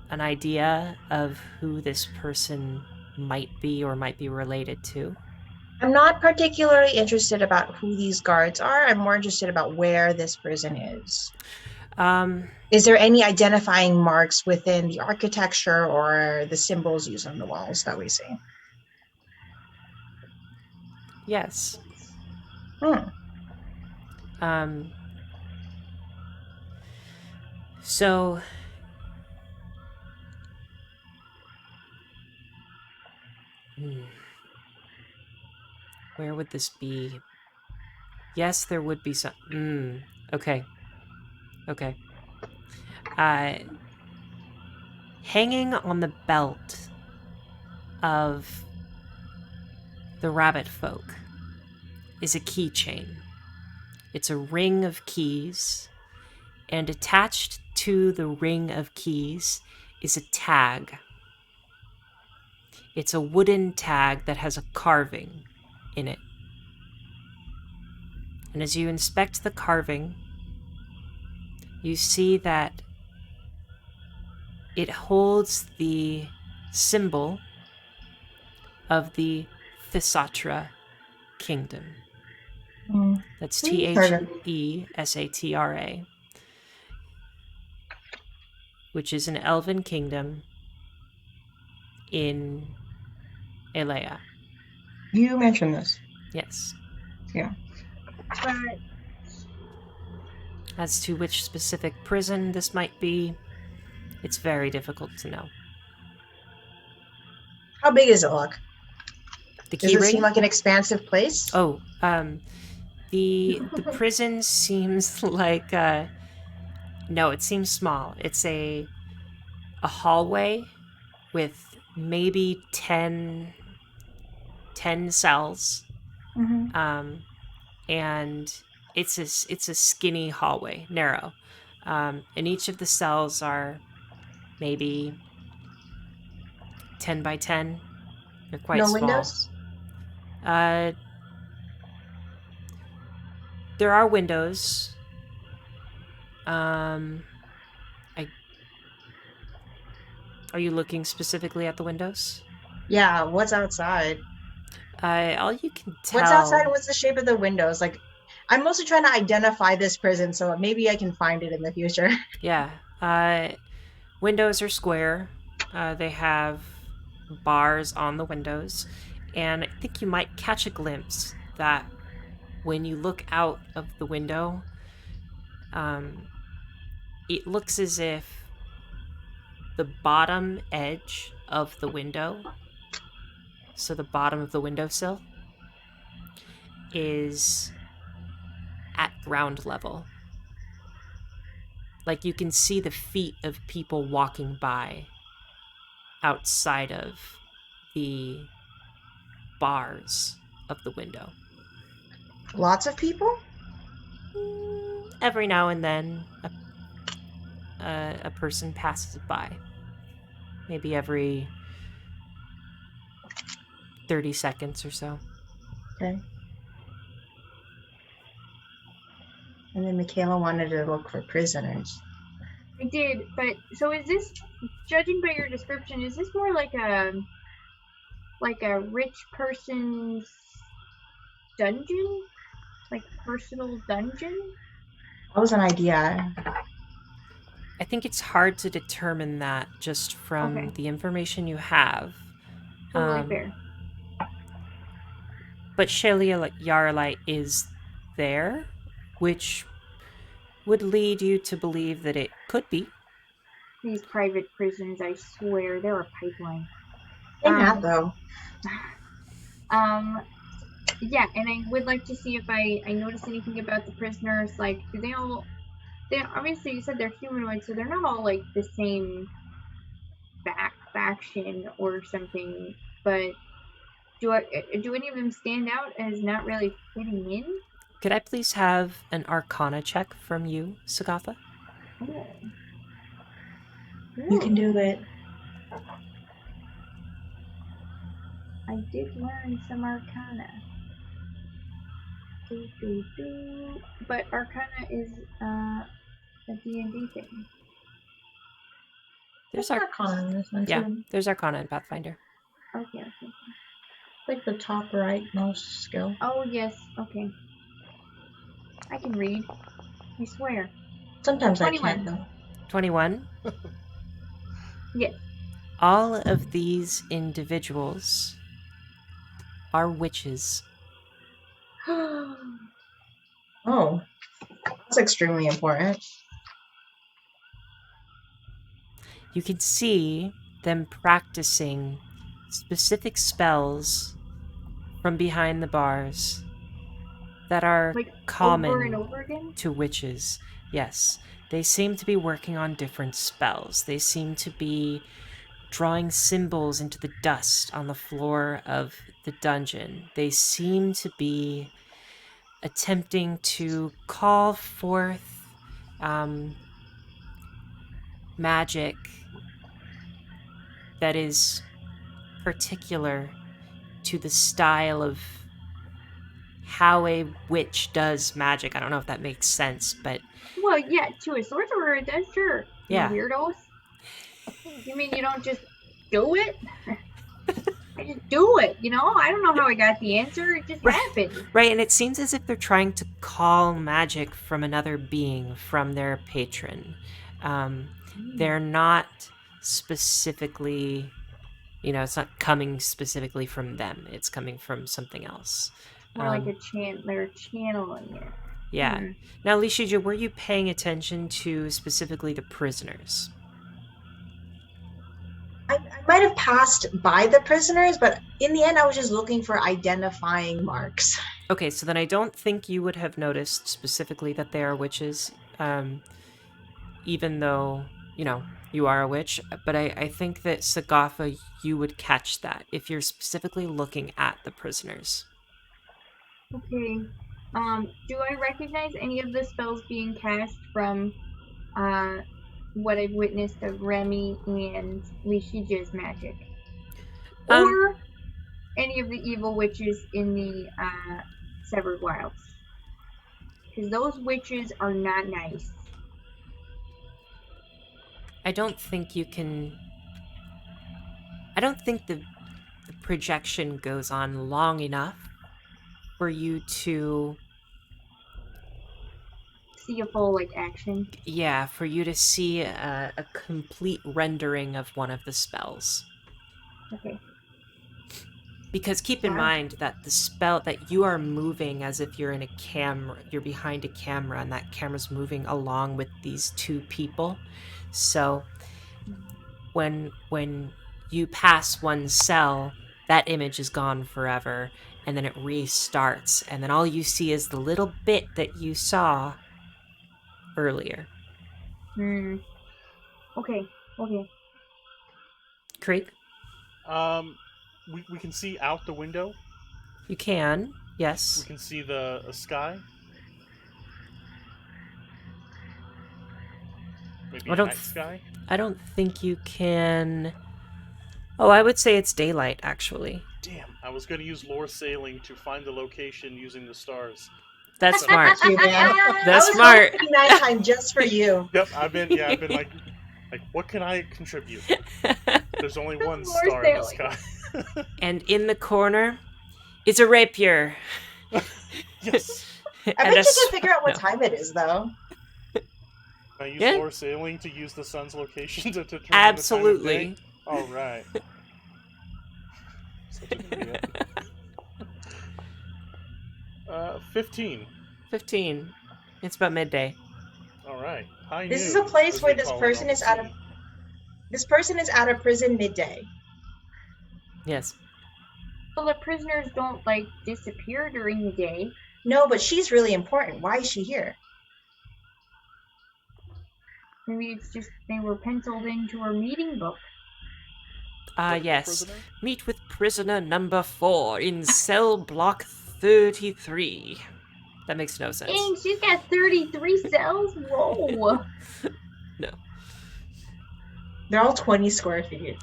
an idea of who this person might be or might be related to. I'm not particularly interested about who these guards are. I'm more interested about where this prison is. Is there any identifying marks within the architecture or the symbols used on the walls that we see? Yes. So where would this be? Yes, there would be some. Okay. Hanging on the belt of the rabbit folk is a keychain. It's a ring of keys, and attached to the ring of keys is a tag. It's a wooden tag that has a carving in it. And as you inspect the carving, you see that it holds the symbol of the Thisatra kingdom. That's Thesatra, which is an elven kingdom in Elea. You mentioned this. Yes. Yeah. But As to which specific prison this might be, it's very difficult to know. How big is it, Luck? The Does key it ring? seem like an expansive place? Oh, the prison seems like no, it seems small. It's a hallway with maybe 10 cells. And it's a skinny hallway, narrow. And each of the cells are maybe 10 by 10. They're quite No small. windows? There are windows. Are you looking specifically at the windows? Yeah, what's outside? All you can tell. What's outside? What's the shape of the windows? Like, I'm mostly trying to identify this prison, so maybe I can find it in the future. Yeah. Windows are square. They have bars on the windows. And I think you might catch a glimpse that when you look out of the window, it looks as if the bottom edge of the window, so the bottom of the windowsill, is at ground level. Like you can see the feet of people walking by outside of the bars of the window. Lots of people? Every now and then, a person passes by. Maybe every 30 seconds or so. Okay. And then Michaela wanted to look for prisoners. I did, but so is this, judging by your description, is this more like a rich person's dungeon? Like personal dungeon? That was an idea. I think it's hard to determine that just from the information you have. Totally fair. But Shelia Yarlight is there, which would lead you to believe that it could be. These private prisons, I swear, they're a pipeline. They're not, though. Yeah, and I would like to see if I notice anything about the prisoners. Like, do they all... obviously, you said they're humanoid, so they're not all, like, the same faction or something, but do any of them stand out as not really fitting in? Could I please have an Arcana check from you, Sagatha? Oh. You can do it. I did learn some Arcana. But Arcana is a D&D thing. There's Arcana in this one, yeah, too. there's Arcana in Pathfinder. Okay. Like the top right most skill. Oh, yes. Okay. I can read. I swear. Sometimes 21. I can't, though. 21? Yes. All of these individuals are witches. Oh. That's extremely important. You can see them practicing specific spells from behind the bars that are like common over and over again? to witches. Yes, they seem to be working on different spells. They seem to be drawing symbols into the dust on the floor of the dungeon. They seem to be attempting to call forth magic that is particular to the style of how a witch does magic. I don't know if that makes sense, but... Well, yeah, to a sorcerer it does, sure. Yeah. You weirdos. You mean you don't just do it. I just do it, you know? I don't know how I got the answer. It just happened. Right, and it seems as if they're trying to call magic from another being, from their patron. They're not specifically, it's not coming specifically from them. It's coming from something else. More like they're channeling it. Yeah. Now, Lishija, were you paying attention to specifically the prisoners? I might have passed by the prisoners, but in the end, I was just looking for identifying marks. Okay, so then I don't think you would have noticed specifically that they are witches, even though, you are a witch. But I think that Sagafa, you would catch that if you're specifically looking at the prisoners. Okay. Do I recognize any of the spells being cast from what I've witnessed of Remy and Lishija's magic? Or any of the evil witches in the Severed Wilds? Because those witches are not nice. I don't think you can... I don't think the projection goes on long enough for you to... see a full, action? Yeah, for you to see a complete rendering of one of the spells. Okay. Because keep in mind that the spell, that you are moving as if you're in a camera, you're behind a camera, and that camera's moving along with these two people. So when you pass one cell, that image is gone forever, and then it restarts, and then all you see is the little bit that you saw earlier. Okay. Craig? We can see out the window. You can, yes. We can see the sky. Maybe a night sky? I don't think you can... Oh, I would say it's daylight, actually. Damn, I was going to use lore sailing to find the location using the stars. That's smart. That's smart. Nighttime just for you. Yep, I've been like, what can I contribute? There's only one star in the sky. And in the corner is a rapier. Yes. I bet you can figure out what time it is, though. Can I use lore sailing to use the sun's location to determine Absolutely. the time of day? All right. Such an idiot. 15. 15. It's about midday. All right. This is a place where this person is out of... This person is out of prison midday. Yes. Well, the prisoners don't, disappear during the day. No, but she's really important. Why is she here? Maybe it's just they were penciled into her meeting book. Yes. Meet with prisoner number 4 in cell block 33. That makes no sense. Dang, she's got 33 cells? Whoa. No. They're all 20 square feet.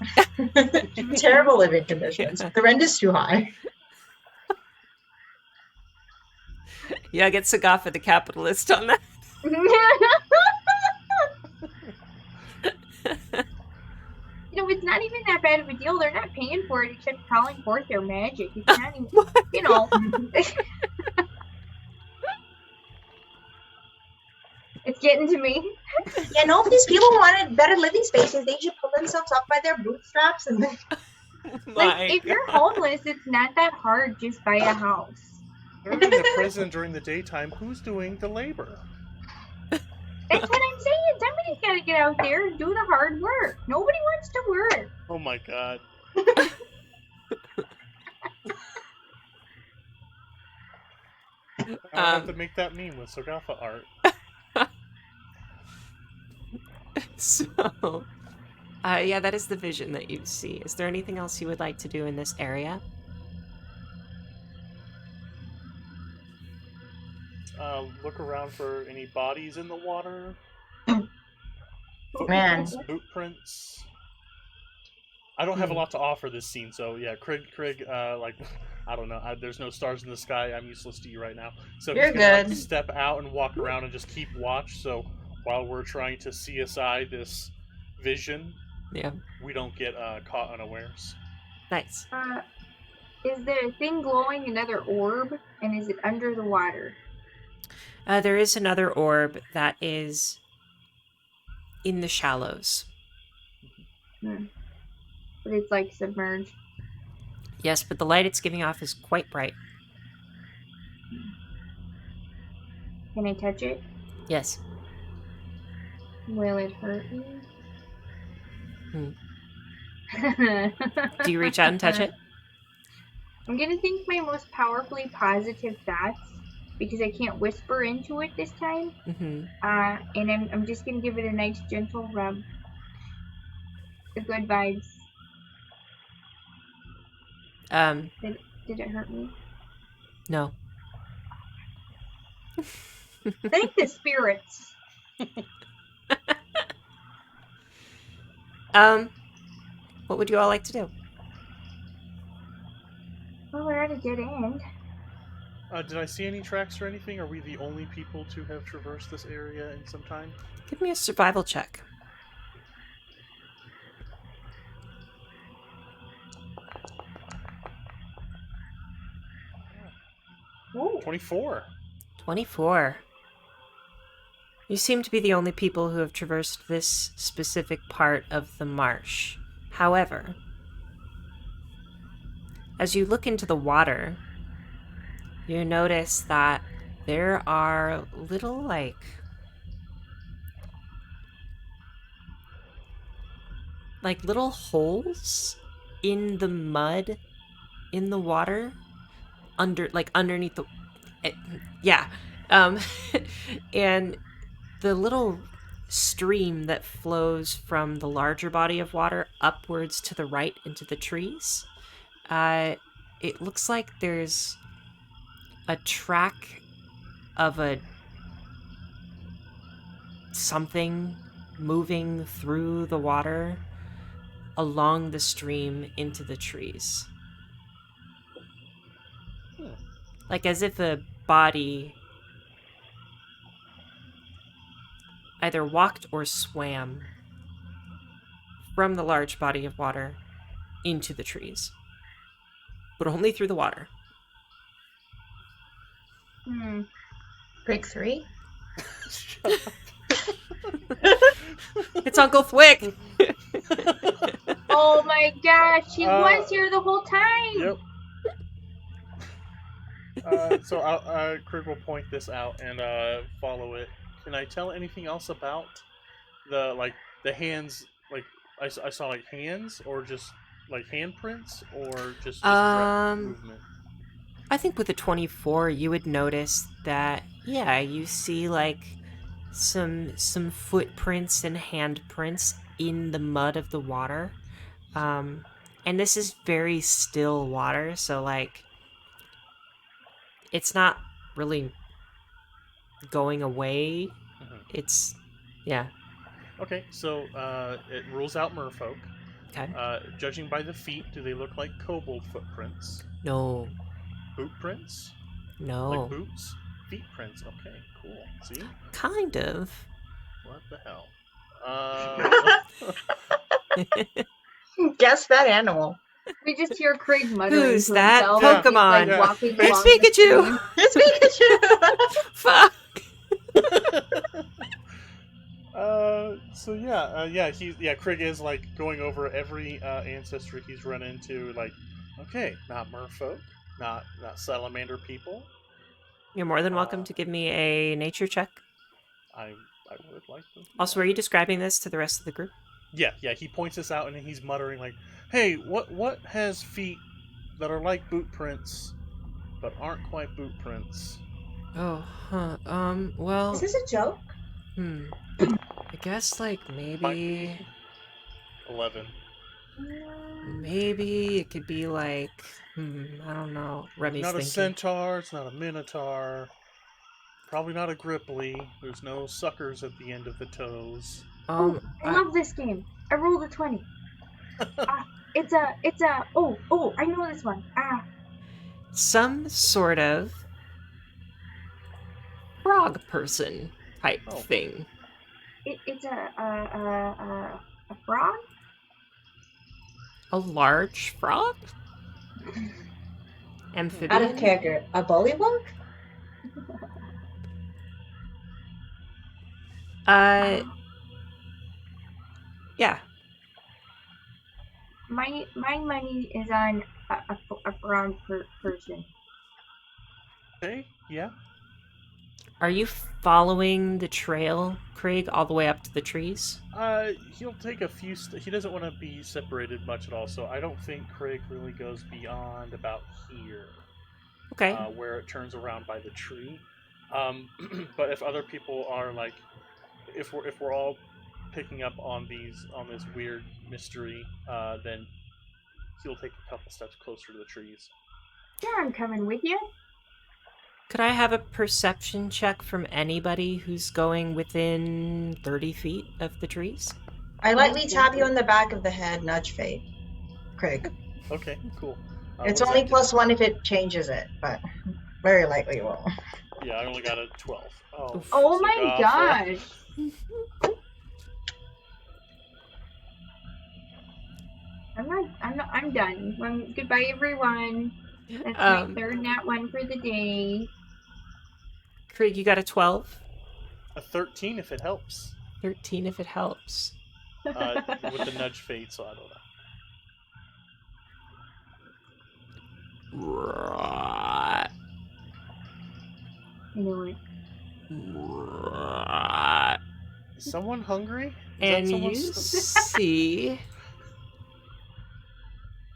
Terrible living conditions. The rent is too high. Yeah, get Sagafa the capitalist on that. It's not even that bad of a deal. They're not paying for it except calling forth their magic. It's not even, It's getting to me. Yeah, no, if these people wanted better living spaces, they should pull themselves up by their bootstraps and then... If you're homeless, it's not that hard. Just buy a house. You're in the prison during the daytime. Who's doing the labor? That's what I'm saying. Somebody's got to get out there and do the hard work. Nobody wants to work. Oh my god. I'll have to make that meme with Sagafa art. So, yeah, that is the vision that you see. Is there anything else you would like to do in this area? Look around for any bodies in the water. Man. Footprints. I don't have a lot to offer this scene, so yeah, Craig, I don't know. There's no stars in the sky. I'm useless to you right now. So You're he's gonna good. step out and walk around and just keep watch. So while we're trying to see aside this vision, Yeah. we don't get caught unawares. Nice. Is the thing glowing another orb, and is it under the water? There is another orb that is in the shallows. But it's like submerged. Yes, but the light it's giving off is quite bright. Can I touch it? Yes. Will it hurt me? Hmm. Do you reach out and touch it? I'm gonna think my most powerfully positive thoughts because I can't whisper into it this time. Mm-hmm. And I'm just gonna give it a nice gentle rub. The good vibes. Did it hurt me? No. Thank the spirits. What would you all like to do? Well, we're at a dead end. Did I see any tracks or anything? Are we the only people to have traversed this area in some time? Give me a survival check. Ooh. 24. 24. You seem to be the only people who have traversed this specific part of the marsh. However, as you look into the water, you notice that there are little, like little holes in the mud in the water underneath the yeah and the little stream that flows from the larger body of water upwards to the right into the trees, it looks like there's a track of a something moving through the water along the stream into the trees. Like as if a body either walked or swam from the large body of water into the trees. But only through the water. Break 3? It's Uncle Thwick! Oh my gosh, he was here the whole time! Yep. So Krig will point this out and follow it. Can I tell anything else about the hands? Like I saw like hands, or just like handprints, or just movement. I think with a 24, you would notice that, yeah, you see like some footprints and handprints in the mud of the water. And this is very still water, so like it's not really going away. It's yeah. Okay, so it rules out merfolk. Okay. Judging by the feet, do they look like kobold footprints? No. Boot prints? No. Like boots? Feet prints. Okay, cool. See? Kind of. What the hell? Guess that animal. We just hear Craig muttering Who's to that himself, Pokemon? like walking It's along the Pikachu! stream. It's Pikachu! Fuck! Krig is like going over every ancestry he's run into. Like, okay, not merfolk, not salamander people. You're more than welcome to give me a nature check. I would like to. Also, are you describing this to the rest of the group? Yeah. He points this out and he's muttering like, "Hey, what has feet that are like boot prints, but aren't quite boot prints?" Oh, huh. Well. Is this a joke? I guess like maybe 11. Maybe it could be like I don't know. Remy's not thinking. A centaur. It's not a minotaur. Probably not a gripply. There's no suckers at the end of the toes. I love this game. I rolled a 20. It's a I know this one. Some sort of frog person type thing. It's a frog? A large frog? Out Amphibian? of character. A bullywug? Yeah. My money is on a brown person. Okay, yeah. Are you following the trail, Craig, all the way up to the trees? He'll take a few. He doesn't want to be separated much at all, so I don't think Craig really goes beyond about here, Okay. where it turns around by the tree. But if other people are like, if we're all picking up on this weird mystery, then he'll take a couple steps closer to the trees. Yeah, I'm coming with you. Could I have a perception check from anybody who's going within 30 feet of the trees? I lightly tap you on the back of the head, nudge fate. Craig. Okay, cool. It's what only does that +1 if it changes it, but very likely it won't. do? Yeah, I only got a 12. Oh, Oh so my awful. gosh. I'm done. Goodbye, everyone. That's my third nat one for the day. Craig, you got a 12? A 13 if it helps. 13 if it helps. With the nudge fate, so I don't know. You know what? Is someone hungry? And you see,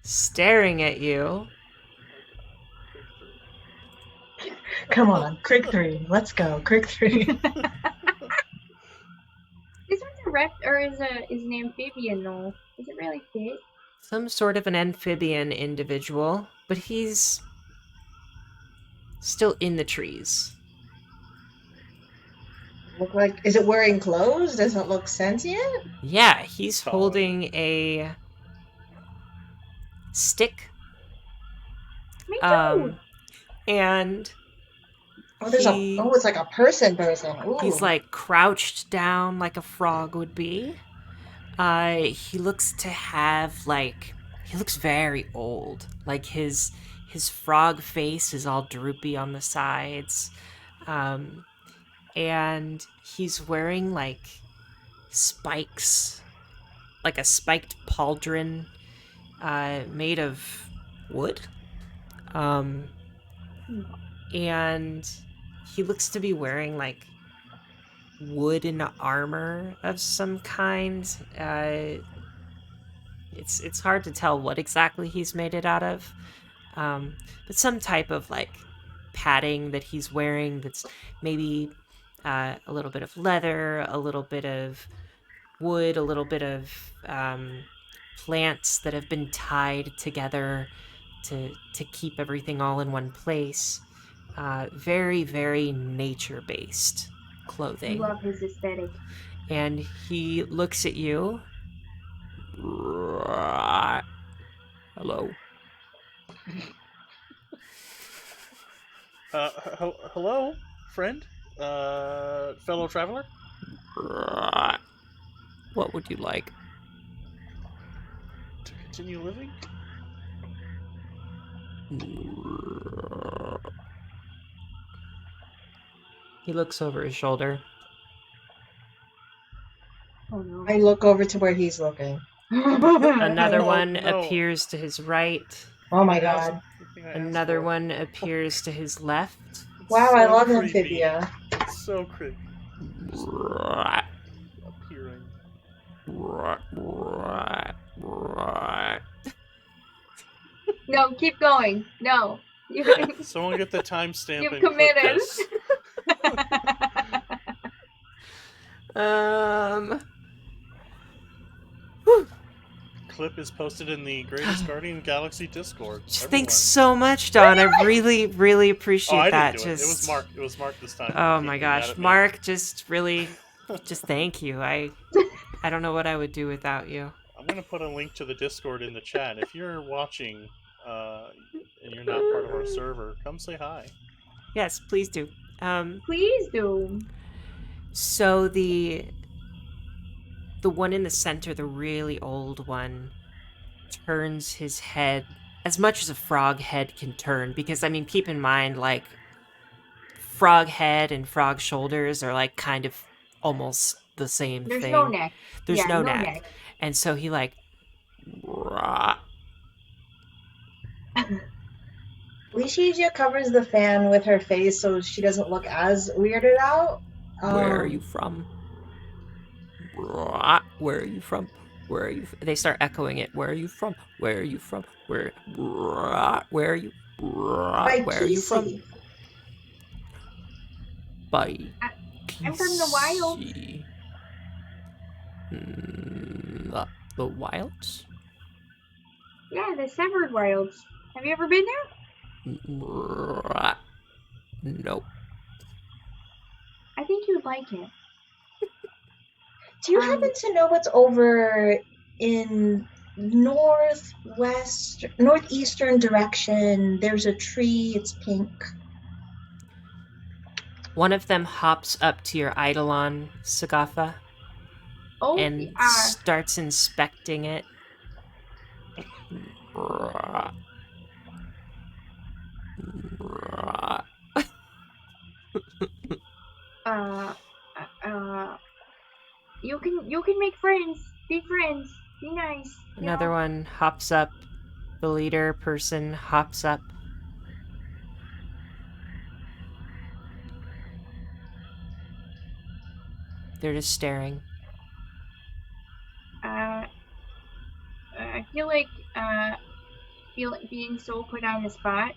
staring at you, Come on, Craig 3. Let's go, Craig 3. This one's a rept or is an amphibian though. Does it really fit? some sort of an amphibian individual, but he's still in the trees. Look like, is it wearing clothes? Does it look sentient? Yeah, he's Solid. holding a stick. Me too. And Oh, it's like a person. Ooh. he's like crouched down like a frog would be. He looks to have he looks very old. Like his frog face is all droopy on the sides. And he's wearing like spikes, like a spiked pauldron made of wood. And he looks to be wearing like wooden armor of some kind. It's hard to tell what exactly he's made it out of, but some type of like padding that he's wearing that's maybe a little bit of leather, a little bit of wood, a little bit of plants that have been tied together to keep everything all in one place. Very, very nature-based clothing. Love his aesthetic. And he looks at you. Hello. Hello, friend? Fellow traveler? What would you like? To continue living? He looks over his shoulder. Oh no. I look over to where he's looking. Another Oh, one no. appears to his right. Oh my god. Another one appears to his left. Wow, So I love creepy. amphibia. It's so creepy. Appearing. No, keep going. No. Someone get the timestamp You've and clip committed. this. Clip is posted in the Greatest Guardian Galaxy Discord. Thanks so much, Dawn. I really, really appreciate I that. didn't do it. It was Mark. It was Mark this time. Oh You my can't be mad gosh, at me. Mark, just thank you. I don't know what I would do without you. I'm gonna put a link to the Discord in the chat. If you're watching and you're not part of our server, come say hi. Yes, please do. Please do. So the one in the center, the really old one, turns his head as much as a frog head can turn, because I mean, keep in mind, like, frog head and frog shoulders are like kind of almost the same There's no thing. neck. There's Yeah, no no neck. neck. And so he like "Rah." Alicia covers the fan with her face so she doesn't look as weirded out. Where are you from? Rah. Where are you from? Where are you? They start echoing it. Where are you from? Where are you from? Where? Rah. Where are you? Rah. By Where are you from? PC. By I'm from the wild. PC. The wilds? Yeah, the Severed Wilds. Have you ever been there? Rah. Nope. I think you'd like it. Do you happen to know what's over in northeastern direction? There's a tree, it's pink. One of them hops up to your Eidolon, Sagafa, Oh, and starts inspecting it. you can make friends. Be friends. Be nice. Another one hops up. The leader person hops up. They're just staring. I feel like being so put on the spot.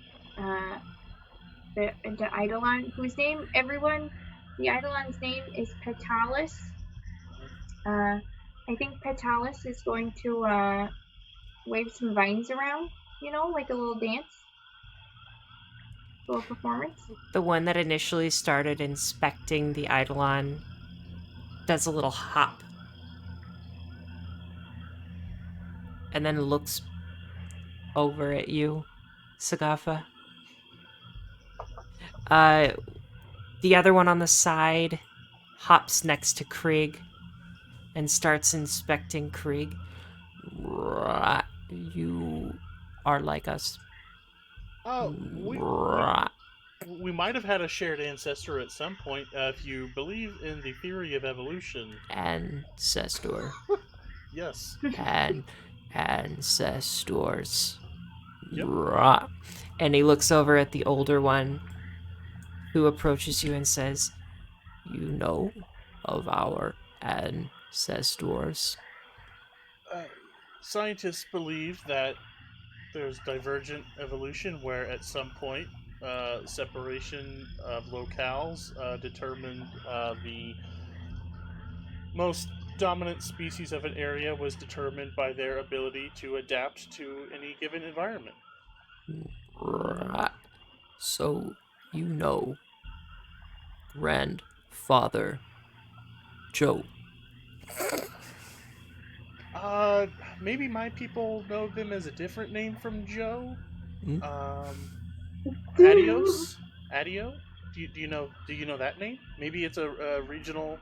The Eidolon, whose name the Eidolon's name is Petalis. I think Petalis is going to wave some vines around, like a little dance, a little performance. The one that initially started inspecting the Eidolon does a little hop. And then looks over at you, Sagafa. The other one on the side hops next to Krieg and starts inspecting Krieg. You are like us. Oh, we might have had a shared ancestor at some point. If you believe in the theory of evolution. Ancestor. Yes. And ancestors. Yep. And he looks over at the older one, who approaches you and says, "You know of our ancestors?" Scientists believe that there's divergent evolution, where at some point separation of locales determined the most dominant species of an area was determined by their ability to adapt to any given environment. So, you know, grandfather Joe. Maybe my people know them as a different name from Joe. Adios? Adio? Do you know that name? Maybe it's a regional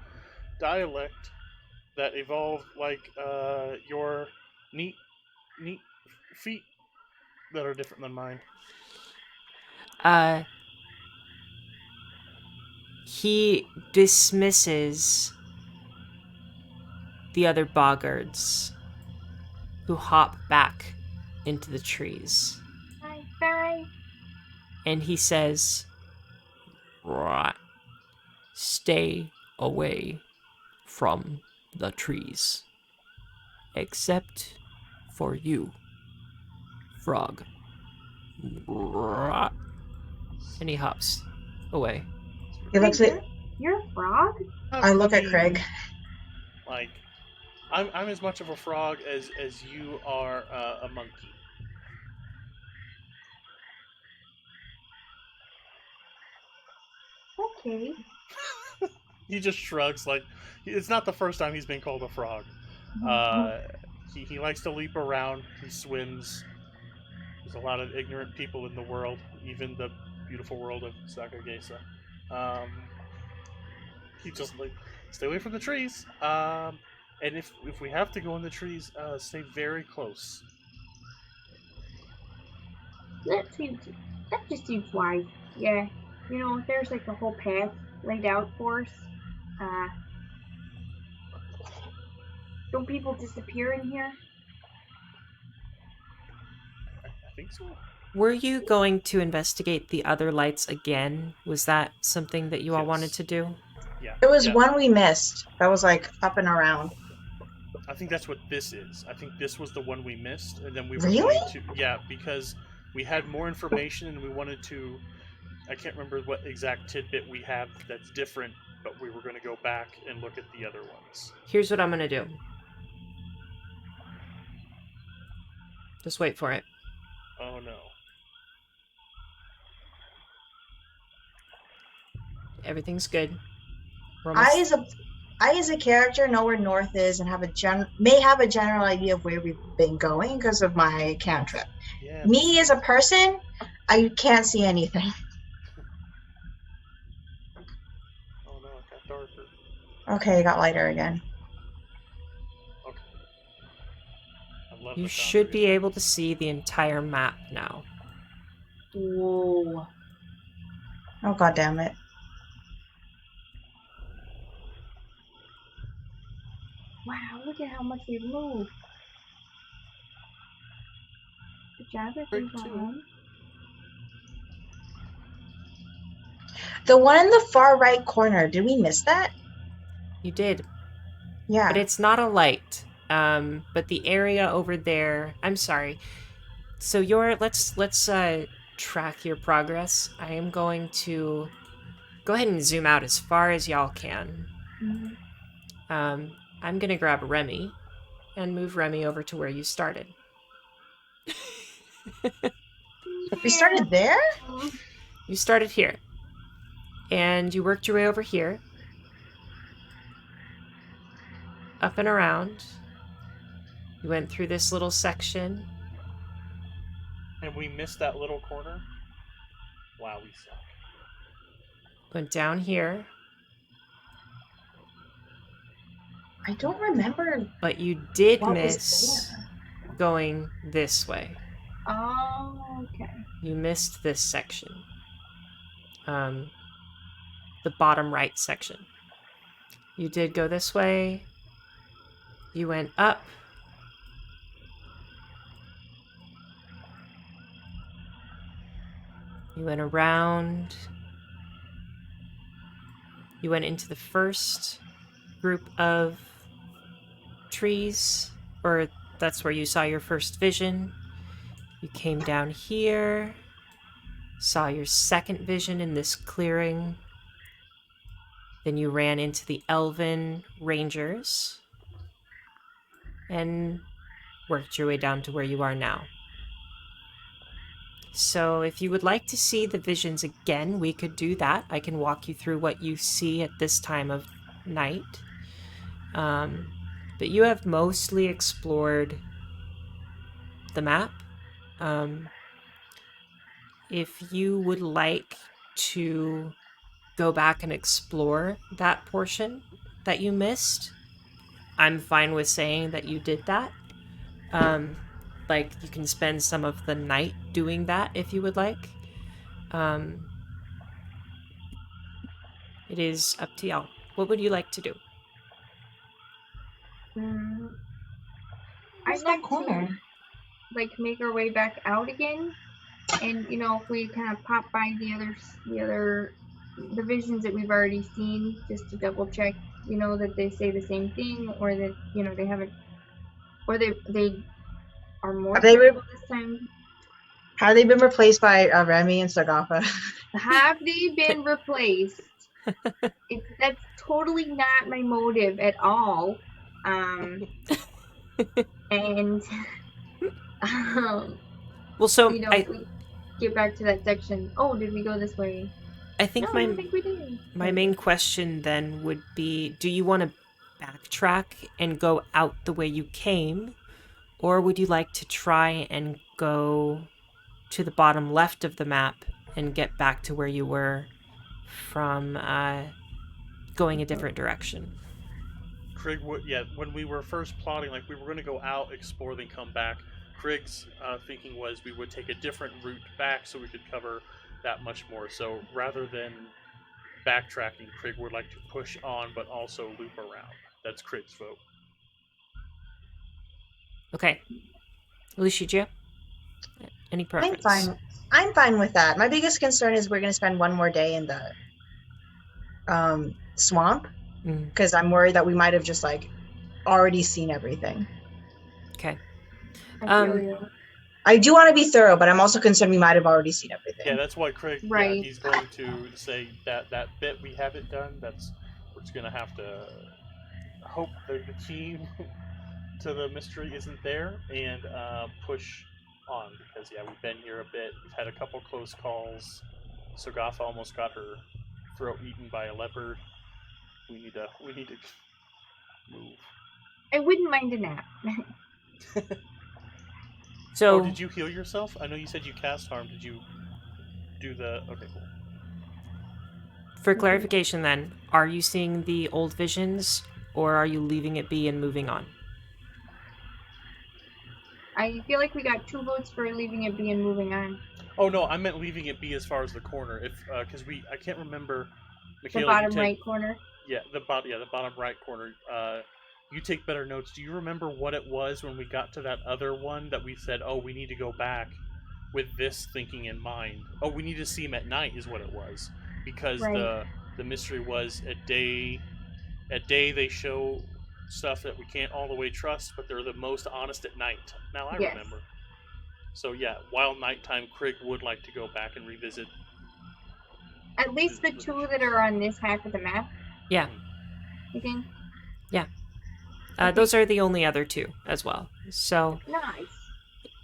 dialect that evolved like your neat feet that are different than mine. He dismisses the other boggards who hop back into the trees. Bye. And he says, "Stay away from the trees. Except for you, frog." And he hops away. He looks at. You're a frog? I look at Craig. Like, I'm as much of a frog as you are a monkey. Okay. He just shrugs. Like, it's not the first time he's been called a frog. He likes to leap around. He swims. There's a lot of ignorant people in the world, even the beautiful world of Sakagesa. He just like, stay away from the trees. And if we have to go in the trees, stay very close. That just seems wise. Yeah. If there's like a whole path laid out for us, uh, don't people disappear in here? I think so. Were you going to investigate the other lights again? Was that something that you all wanted Yes. to do? Yeah. There was Yeah. one we missed that was like up and around. I think that's what this is. I think this was the one we missed, and then we were Really? going to, yeah, because we had more information and we wanted to. I can't remember what exact tidbit we have that's different, but we were going to go back and look at the other ones. Here's what I'm going to do. Just wait for it. Oh no. Everything's good. We're I almost... as a I as a character know where north is and may have a general idea of where we've been going because of my cantrip. Yeah. Me as a person, I can't see anything. Oh no, it got darker. Okay, it got lighter again. Okay. I love You the should foundry be able to effects. see the entire map now. Whoa. Oh, god damn it. Wow, look at how much we've moved. Good job, Great too. everyone. The one in the far right corner, did we miss that? You did. Yeah. But it's not a light. But the area over there... I'm sorry. So let's track your progress. I am going to go ahead and zoom out as far as y'all can. Mm-hmm. I'm gonna grab Remy and move Remy over to where you started. We started there? You started here. And you worked your way over here. Up and around. You went through this little section. And we missed that little corner. Wow, we suck. Went down here. I don't remember. But you did what was miss there. going this way. Oh, okay. You missed this section. The bottom right section. You did go this way. You went up. You went around. You went into the first group of trees, or that's where you saw your first vision. You came down here, saw your second vision in this clearing. Then you ran into the Elven Rangers and worked your way down to where you are now. So if you would like to see the visions again, we could do that. I can walk you through what you see at this time of night. But you have mostly explored the map. If you would like to go back and explore that portion that you missed, I'm fine with saying that you did that. Like, you can spend some of the night doing that if you would like. It is up to y'all. What would you like to do? Where's I'd that like corner? to make our way back out again, and if we kind of pop by the visions that we've already seen, just to double check, that they say the same thing, or that they haven't, or they are more credible this time. Have they been replaced by Remy and Sagafa? Have they been replaced? That's totally not my motive at all. And well, so we get back to that section. Oh, did we go this way? I think I don't think we did. My main question then would be, do you want to backtrack and go out the way you came, or would you like to try and go to the bottom left of the map and get back to where you were from going a different direction? Craig, when we were first plotting, we were going to go out, explore, then come back. Krieg's thinking was we would take a different route back so we could cover that much more. So rather than backtracking, Krieg would like to push on but also loop around. That's Krieg's vote. Okay. Lucia, any preference? I'm fine with that. My biggest concern is we're going to spend one more day in the swamp because I'm worried that we might have just like already seen everything. Okay. I feel you. I do want to be thorough, but I'm also concerned we might have already seen everything. Yeah, that's why Krieg. Right. Yeah, he's going to say that bit we haven't done. We're just going to have to hope the key to the mystery isn't there and push on because we've been here a bit. We've had a couple close calls. Sogatha almost got her throat eaten by a leopard. We need to move. I wouldn't mind a nap. So, did you heal yourself? I know you said you cast harm. Did you do the? Okay, cool. For clarification, then, are you seeing the old visions, or are you leaving it be and moving on? I feel like we got 2 votes for leaving it be and moving on. Oh no, I meant leaving it be as far as the corner. If because I can't remember. Michaela, the bottom right corner. Yeah, the bottom right corner. You take better notes. Do you remember what it was when we got to that other one that we said, "Oh, we need to go back with this thinking in mind"? Oh, we need to see him at night is what it was, because Right. the mystery was at day they show stuff that we can't all the way trust, but they're the most honest at night. Now I Yes. remember. So yeah, while nighttime, Krieg would like to go back and revisit. At least the 2 that are on this half of the map. Yeah. I think. Yeah. Those are the only other 2 as well. So Nice.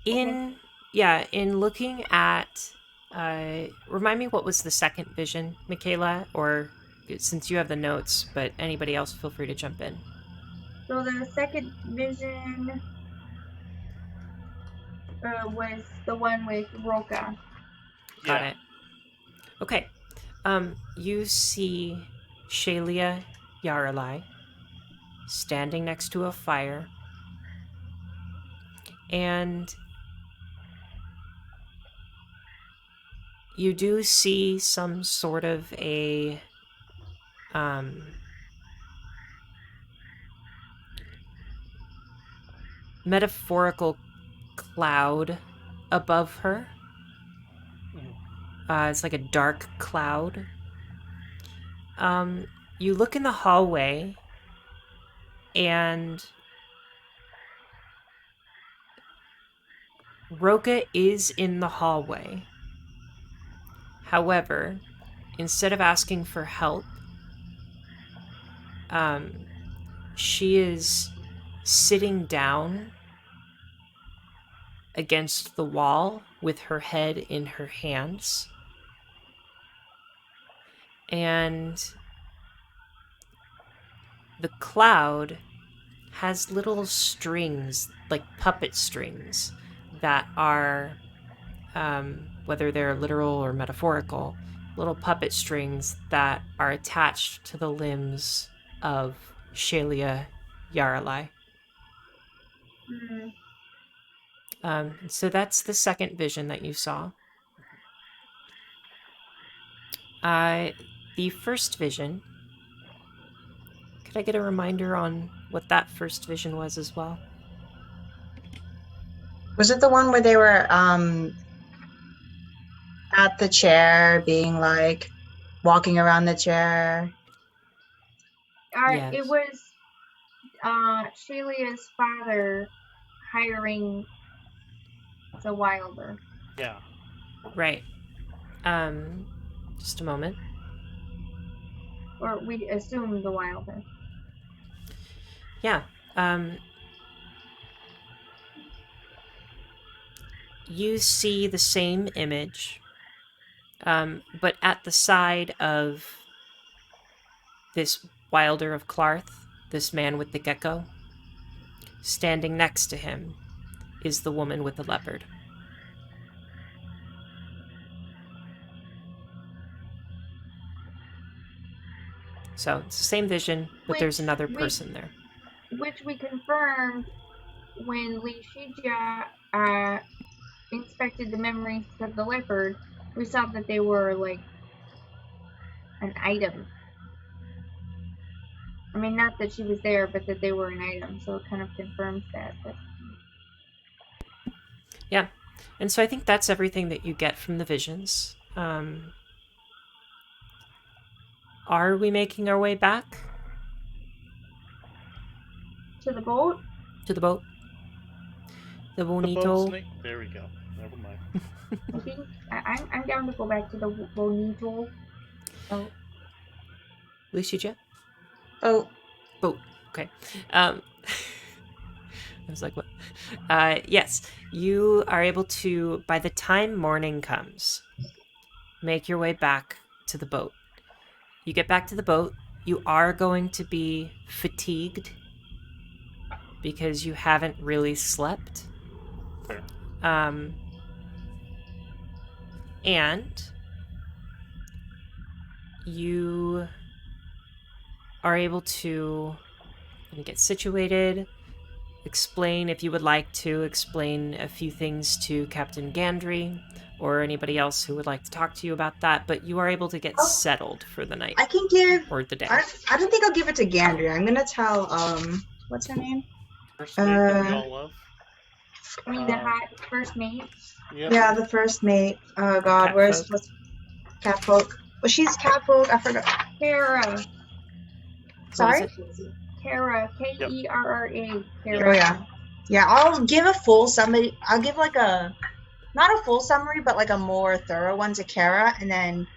in looking at remind me what was the second vision, Michaela, or since you have the notes, but anybody else feel free to jump in. So the second vision was the one with Roka. Got it. Okay. You see Shalia Yaralai standing next to a fire, and you do see some sort of a metaphorical cloud above her. It's like a dark cloud. You look in the hallway, and Roka is in the hallway. However, instead of asking for help, she is sitting down against the wall with her head in her hands. And the cloud has little strings, like puppet strings, that are, whether they're literal or metaphorical, little puppet strings that are attached to the limbs of Shalia Yaralai. So that's the second vision that you saw. The first vision, could I get a reminder on what that first vision was as well? Was it the one where they were at the chair, being like walking around the chair? Yes. It was Shalia's father hiring the Wilder. Yeah. Right. Just a moment. Or we assume the Wilder. Yeah. You see the same image, but at the side of this Wilder of Clarth, this man with the gecko, standing next to him is the woman with the leopard. So it's the same vision, but there's another person there. Which we confirmed when Li Shijia inspected the memories of the leopard, we saw that they were like an item. I mean, not that she was there, but that they were an item. So it kind of confirms that. But Yeah. And so I think that's everything that you get from the visions. Are we making our way back to the boat. to the boat? The The boat Bonito? snake. There we go. Never mind. I think I'm down to go back to the Bonito. Oh, Lucia? Oh, Boat. Okay. I was like, what? Yes. You are able to, by the time morning comes, make your way back to the boat. You get back to the boat. You are going to be fatigued because you haven't really slept. Fair. And you are able to get situated, explain, if you would like to, explain a few things to Captain Gandry or anybody else who would like to talk to you about that, but you are able to get settled for the night I can give. or the day. I don't think I'll give it to Gandry. I'm gonna tell what's her name? First mate that we Uh, all love. I mean the hot first mate. Yep. Yeah, the first mate. Oh God, Cat where's folk. what's Catfolk? Well, she's Catfolk. I forgot. Kara. Sorry. it? Kara. Kerra. Oh Kara. yeah, yeah. I'll give a full summary. I'll give like a not a full summary, but like a more thorough one to Kara, and then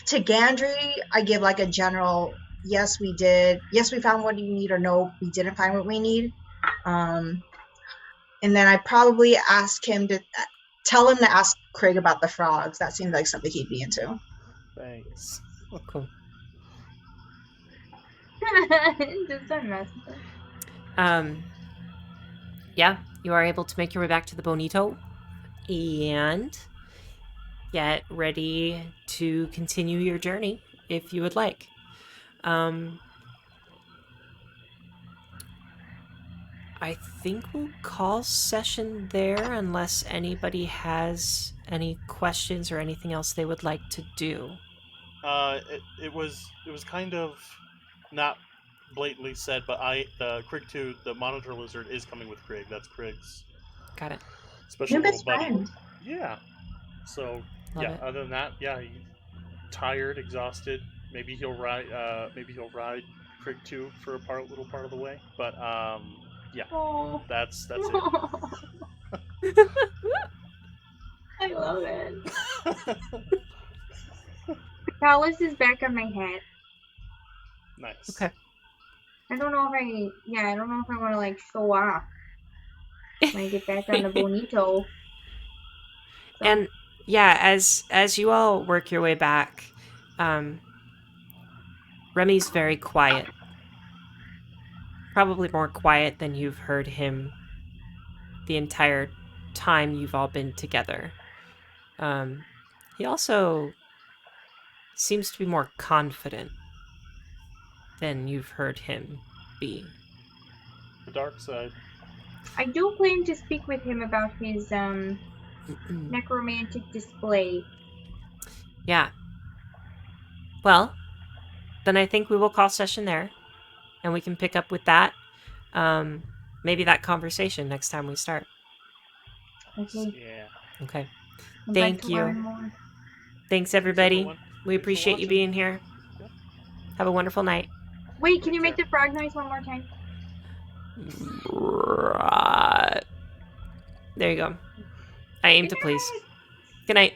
to Gandry, I give like a general. Yes, we did. Yes, we found what you need, or no, we didn't find what we need. And then I probably ask him to tell him to ask Craig about the frogs. That seems like something he'd be into. Thanks. Cool. Just a mess. Yeah, you are able to make your way back to the Bonito and get ready to continue your journey if you would like. I think we'll call session there unless anybody has any questions or anything else they would like to do. It was kind of not blatantly said, but the Krieg 2, the monitor lizard, is coming with Krieg. That's Krieg's Got it. special Your little best buddy. friend. Yeah. So Love yeah. it. Other than that, yeah, he's tired, exhausted. Maybe he'll ride. Maybe he'll ride Krieg 2 for little part of the way. But yeah, Oh. that's it. I love it. Chalice is back on my head. Nice. Okay. I don't know if I want to like show off when I get back on the Bonito. So, And yeah, as you all work your way back, Remy's very quiet. Probably more quiet than you've heard him the entire time you've all been together. He also seems to be more confident than you've heard him be. The dark side. I do plan to speak with him about his necromantic display. Yeah. Well, then I think we will call session there, and we can pick up with that. Maybe that conversation next time we start. Okay. Yeah. Okay. I'd Thank like to you. learn more. Thanks, everybody. everyone. We Thanks for appreciate you watching. being here. Yep. Have a wonderful night. Wait, can you Take make the frog noise one more time? There you go. I aim to please. Good night.